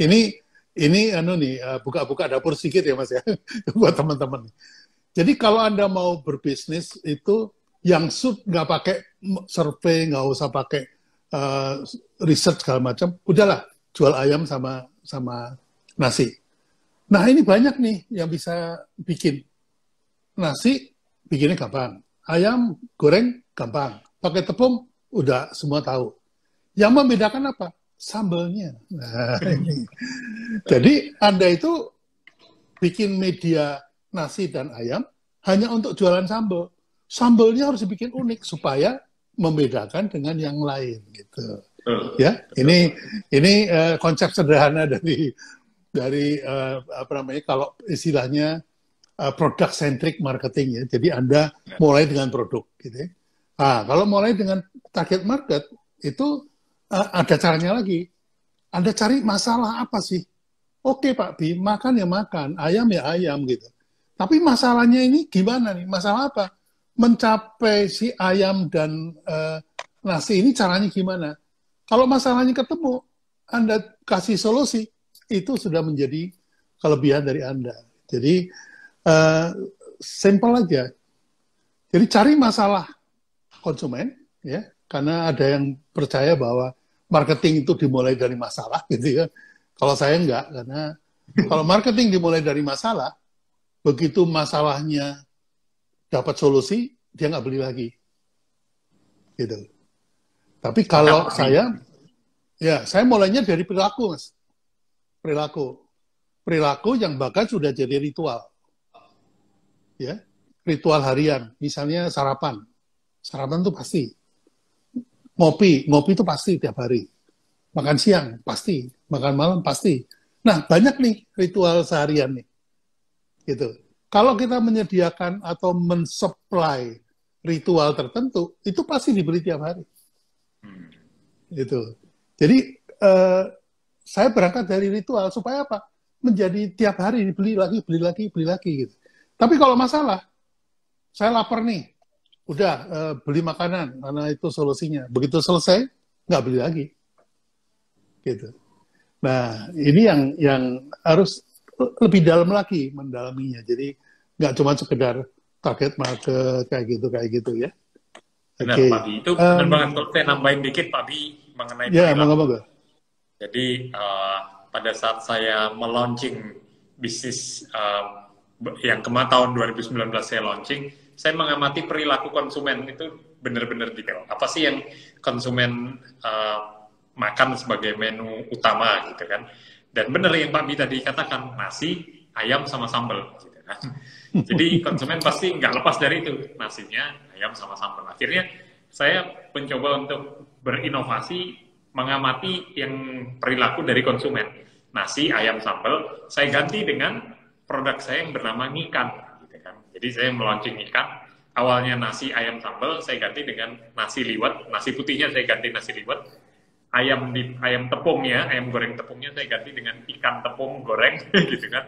Ini buka-buka dapur sedikit ya Mas ya, buat teman-teman. Jadi kalau Anda mau berbisnis itu yang nggak pakai survei, nggak usah pakai research segala macam, udahlah jual ayam sama nasi. Nah ini banyak nih yang bisa bikin. Nasi bikinnya gampang, ayam goreng gampang, pakai tepung udah semua tahu. Yang membedakan apa? Sambelnya. Nah, ini. Jadi Anda itu bikin media nasi dan ayam hanya untuk jualan sambel. Sambelnya harus dibikin unik supaya membedakan dengan yang lain gitu. Ya, ini konsep sederhana dari apa namanya kalau istilahnya product centric marketing ya. Jadi Anda mulai dengan produk gitu. Nah, kalau mulai dengan target market itu ada caranya lagi. Anda cari masalah apa sih? Oke Pak Bi, makan ya makan, ayam ya ayam gitu. Tapi masalahnya ini gimana nih? Masalah apa? Mencapai si ayam dan nasi ini caranya gimana? Kalau masalahnya ketemu, Anda kasih solusi, itu sudah menjadi kelebihan dari Anda. Jadi simple aja. Jadi cari masalah konsumen, ya, karena ada yang percaya bahwa marketing itu dimulai dari masalah, gitu ya. Kalau saya enggak, karena kalau marketing dimulai dari masalah, begitu masalahnya dapat solusi, dia nggak beli lagi, gitu. Tapi kalau saya mulainya dari perilaku, Mas. Perilaku yang bahkan sudah jadi ritual, ya, ritual harian. Misalnya sarapan itu pasti. Ngopi itu pasti tiap hari. Makan siang, pasti. Makan malam, pasti. Nah, banyak nih ritual seharian nih. Gitu. Kalau kita menyediakan atau mensupply ritual tertentu, itu pasti dibeli tiap hari. Gitu. Jadi, saya berangkat dari ritual, supaya apa? Menjadi tiap hari dibeli lagi, gitu. Tapi kalau masalah, saya lapar nih, udah beli makanan karena itu solusinya. Begitu selesai nggak beli lagi, gitu. Nah ini yang harus lebih dalam lagi mendalaminya. Jadi nggak cuma sekedar target market kayak gitu ya. Benar Pak Bi, itu benar banget. Kalau saya nambahin dikit Pak Bi mengenai perilaku. Jadi pada saat saya meluncing bisnis yang tahun 2019 saya launching, saya mengamati perilaku konsumen itu benar-benar detail. Apa sih yang konsumen makan sebagai menu utama gitu kan. Dan benar yang Pak Bi tadi katakan, nasi, ayam sama sambal gitu kan. Jadi konsumen pasti nggak lepas dari itu, nasinya, ayam sama sambal. Akhirnya saya mencoba untuk berinovasi, mengamati yang perilaku dari konsumen. Nasi, ayam, sambal, saya ganti dengan produk saya yang bernama Ngikan gitu kan. Jadi saya meluncing Ngikan. Awalnya nasi, ayam, sambal, saya ganti dengan nasi liwet. Nasi putihnya saya ganti nasi liwet. Ayam tepungnya, ayam goreng tepungnya saya ganti dengan ikan tepung goreng gitu kan.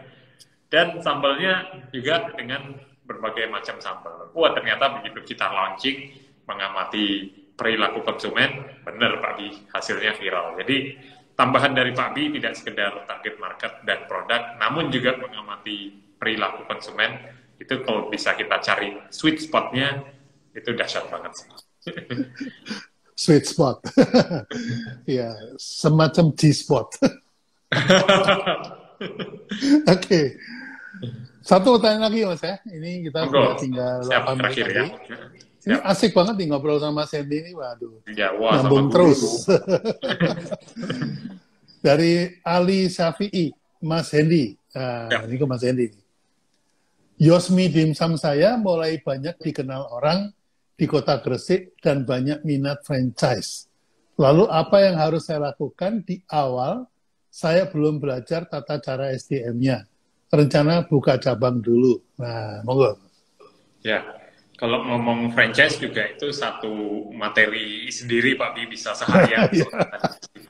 Dan sambalnya juga dengan berbagai macam sambal. Wah, ternyata begitu kita launching, mengamati perilaku konsumen, benar Pak Bi, hasilnya viral. Jadi tambahan dari Pak Bi tidak sekedar target market dan produk, namun juga mengamati perilaku konsumen. Itu kalau bisa kita cari sweet spot-nya, itu dahsyat banget sih. Sweet spot. Ya, semacam G-spot. Oke. Satu pertanyaan lagi Mas ya. Ini kita sudah tinggal 8 menit lagi. Ya. Ini asik banget nih ngobrol sama Sandy ini. Waduh. Ya, wah, nyambung terus. Dari Ali Syafi'i, Mas Hendy. Nah, ini ke Mas Hendy. Yosmi Dimsum saya mulai banyak dikenal orang di kota Gresik dan banyak minat franchise. Lalu apa yang harus saya lakukan di awal? Saya belum belajar tata cara SDM-nya. Rencana buka cabang dulu. Nah, monggo. Ya, kalau ngomong franchise juga itu satu materi sendiri Pak Bi, bisa seharian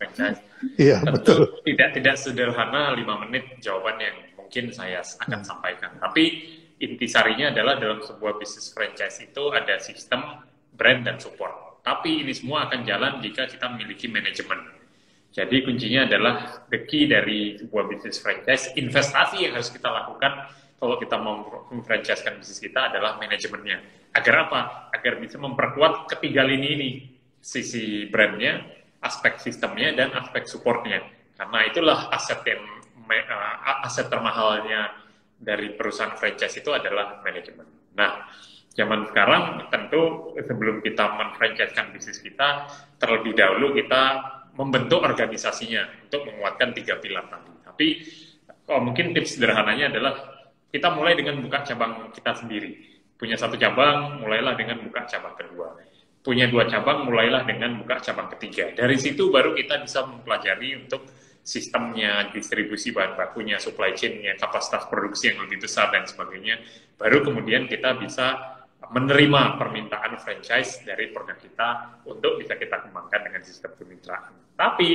franchise. Iya, tentu betul. tidak sederhana 5 menit jawaban yang mungkin saya akan sampaikan. Tapi intisarinya adalah dalam sebuah bisnis franchise itu ada sistem, brand, dan support. Tapi ini semua akan jalan jika kita memiliki manajemen. Jadi kuncinya adalah the key dari sebuah bisnis franchise, investasi yang harus kita lakukan kalau kita mau memfranchisekan bisnis kita adalah manajemennya. Agar apa? Agar bisa memperkuat ketiga lini ini. Sisi brandnya, aspek sistemnya, dan aspek supportnya. Karena itulah aset termahalnya dari perusahaan franchise itu adalah manajemen. Nah, zaman sekarang tentu sebelum kita memfranchisekan bisnis kita, terlebih dahulu kita membentuk organisasinya untuk menguatkan 3 pilar tadi. Tapi mungkin tips sederhananya adalah kita mulai dengan buka cabang kita sendiri. Punya 1 cabang, mulailah dengan buka cabang kedua. Punya 2 cabang, mulailah dengan buka cabang ketiga. Dari situ baru kita bisa mempelajari untuk sistemnya, distribusi bahan bakunya, supply chain-nya, kapasitas produksi yang lebih besar dan sebagainya. Baru kemudian kita bisa menerima permintaan franchise dari produk kita untuk bisa kita kembangkan dengan sistem kemitraan. Tapi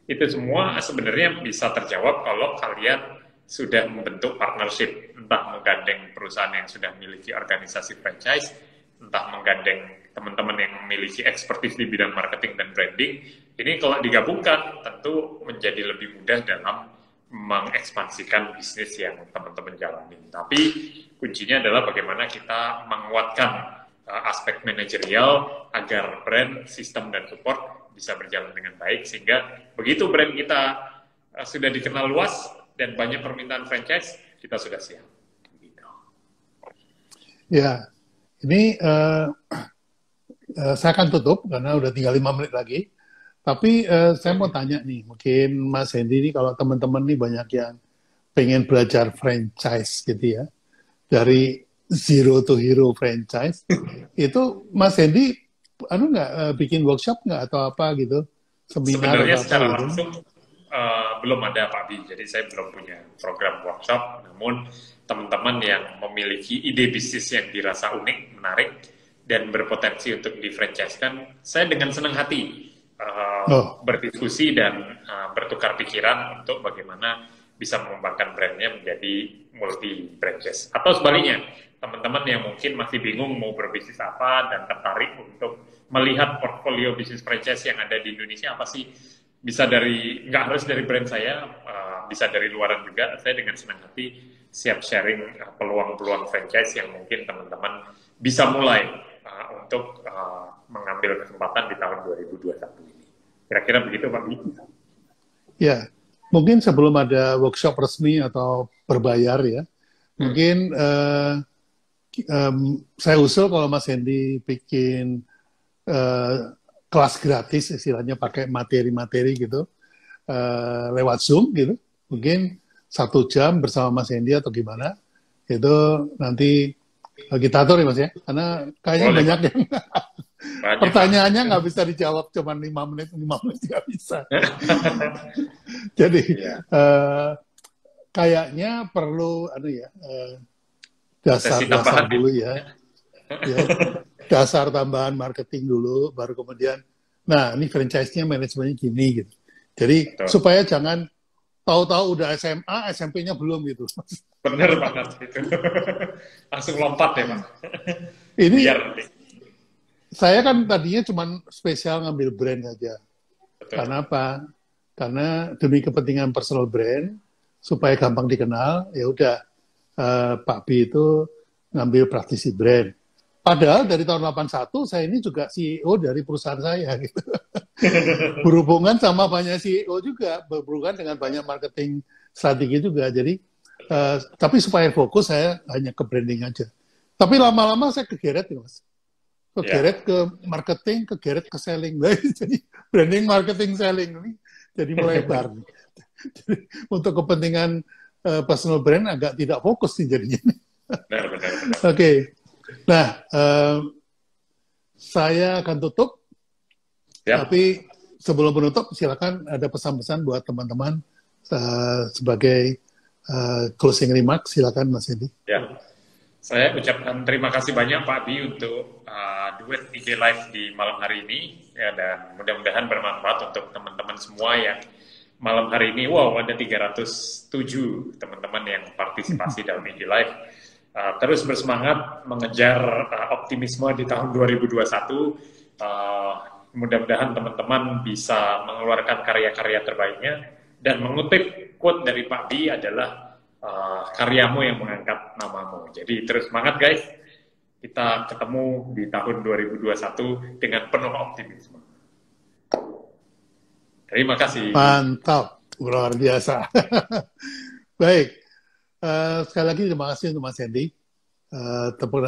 itu semua sebenarnya bisa terjawab kalau kalian sudah membentuk partnership, entah menggandeng perusahaan yang sudah memiliki organisasi franchise, entah menggandeng teman-teman yang memiliki ekspertis di bidang marketing dan branding. Ini kalau digabungkan tentu menjadi lebih mudah dalam mengekspansikan bisnis yang teman-teman jalani. Tapi kuncinya adalah bagaimana kita menguatkan aspek manajerial agar brand, sistem, dan support bisa berjalan dengan baik, sehingga begitu brand kita sudah dikenal luas dan banyak permintaan franchise, kita sudah siap. Gitu. Ya, ini saya akan tutup karena udah tinggal 5 menit lagi. Tapi saya mau tanya nih, mungkin Mas Hendy ini kalau teman-teman nih banyak yang pengen belajar franchise gitu ya, dari zero to hero franchise, itu Mas Hendy bikin workshop nggak atau apa gitu? Seminar sebenarnya atau secara apa, gitu? langsung belum ada Pak Bi, jadi saya belum punya program workshop, namun teman-teman yang memiliki ide bisnis yang dirasa unik, menarik, dan berpotensi untuk di-franchise-kan, saya dengan senang hati berdiskusi dan bertukar pikiran untuk bagaimana bisa mengembangkan brandnya menjadi multi franchise. Atau sebaliknya, teman-teman yang mungkin masih bingung mau berbisnis apa dan tertarik untuk melihat portfolio bisnis franchise yang ada di Indonesia apa sih, bisa dari, nggak harus dari brand saya, bisa dari luaran juga. Saya dengan senang hati siap sharing peluang-peluang franchise yang mungkin teman-teman bisa mulai untuk mengambil kesempatan di tahun 2021 ini. Kira-kira begitu Pak Bi. Ya, mungkin sebelum ada workshop resmi atau berbayar ya, mungkin saya usul kalau Mas Hendy bikin kelas gratis istilahnya pakai materi-materi gitu lewat Zoom gitu, mungkin 1 jam bersama Mas Hendy atau gimana, itu nanti kita atur ya Mas ya, karena kayaknya Boleh, banyak Pak. yang Banyak, pertanyaannya nggak bisa dijawab cuma 5 menit nggak bisa. Jadi Iya. kayaknya perlu Sesi dasar tambahan dulu ya, dasar tambahan marketing dulu, baru kemudian, nah ini franchise-nya manajemennya gini gitu. Jadi Betul. supaya jangan tahu-tahu udah SMA, SMP-nya belum gitu. Bener banget itu. Langsung lompat ya, Pak. Ini Biar nanti. saya kan tadinya cuma spesial ngambil brand saja. Betul. Karena apa? Karena demi kepentingan personal brand, supaya gampang dikenal, ya udah Pak B itu ngambil praktisi brand. Padahal dari tahun 81 saya ini juga CEO dari perusahaan saya gitu. Berhubungan sama banyak CEO juga, berhubungan dengan banyak marketing strategi juga. Jadi tapi supaya fokus saya hanya ke branding aja. Tapi lama-lama saya kegeret ya Mas. Kegeret ke marketing, kegeret ke selling. Jadi branding, marketing, selling ini jadi melebar. Jadi, untuk kepentingan personal brand agak tidak fokus sih jadinya. Benar. Oke. Nah, saya akan tutup. Ya. Tapi sebelum menutup, silakan ada pesan-pesan buat teman-teman sebagai closing remark. Silakan Mas Hendy. Ya. Saya ucapkan terima kasih banyak Pak Bi untuk duet IG Live di malam hari ini, ya, dan mudah-mudahan bermanfaat untuk teman-teman semua yang malam hari ini. Wow, ada 307 teman-teman yang partisipasi dalam IG Live. Terus bersemangat mengejar optimisme di tahun 2021. Mudah-mudahan teman-teman bisa mengeluarkan karya-karya terbaiknya, dan mengutip quote dari Pak Bi adalah karyamu yang mengangkat namamu. Jadi terus semangat guys, kita ketemu di tahun 2021 dengan penuh optimisme. Terima kasih. Mantap, luar biasa. Baik, sekali lagi terima kasih untuk Mas Hendy.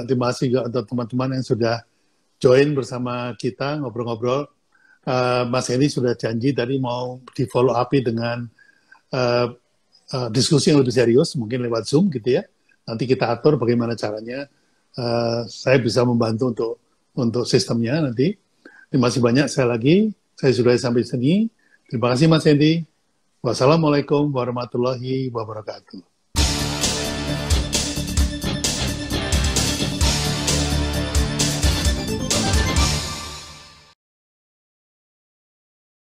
Terima kasih juga untuk teman-teman yang sudah join bersama kita ngobrol-ngobrol. Mas Hendy sudah janji tadi mau di follow up dengan diskusi yang lebih serius, mungkin lewat Zoom gitu ya. Nanti kita atur bagaimana caranya. Saya bisa membantu untuk sistemnya nanti. Terima kasih banyak sekali lagi. Saya sudah sampai sini. Terima kasih Mas Hendy. Wassalamualaikum warahmatullahi wabarakatuh.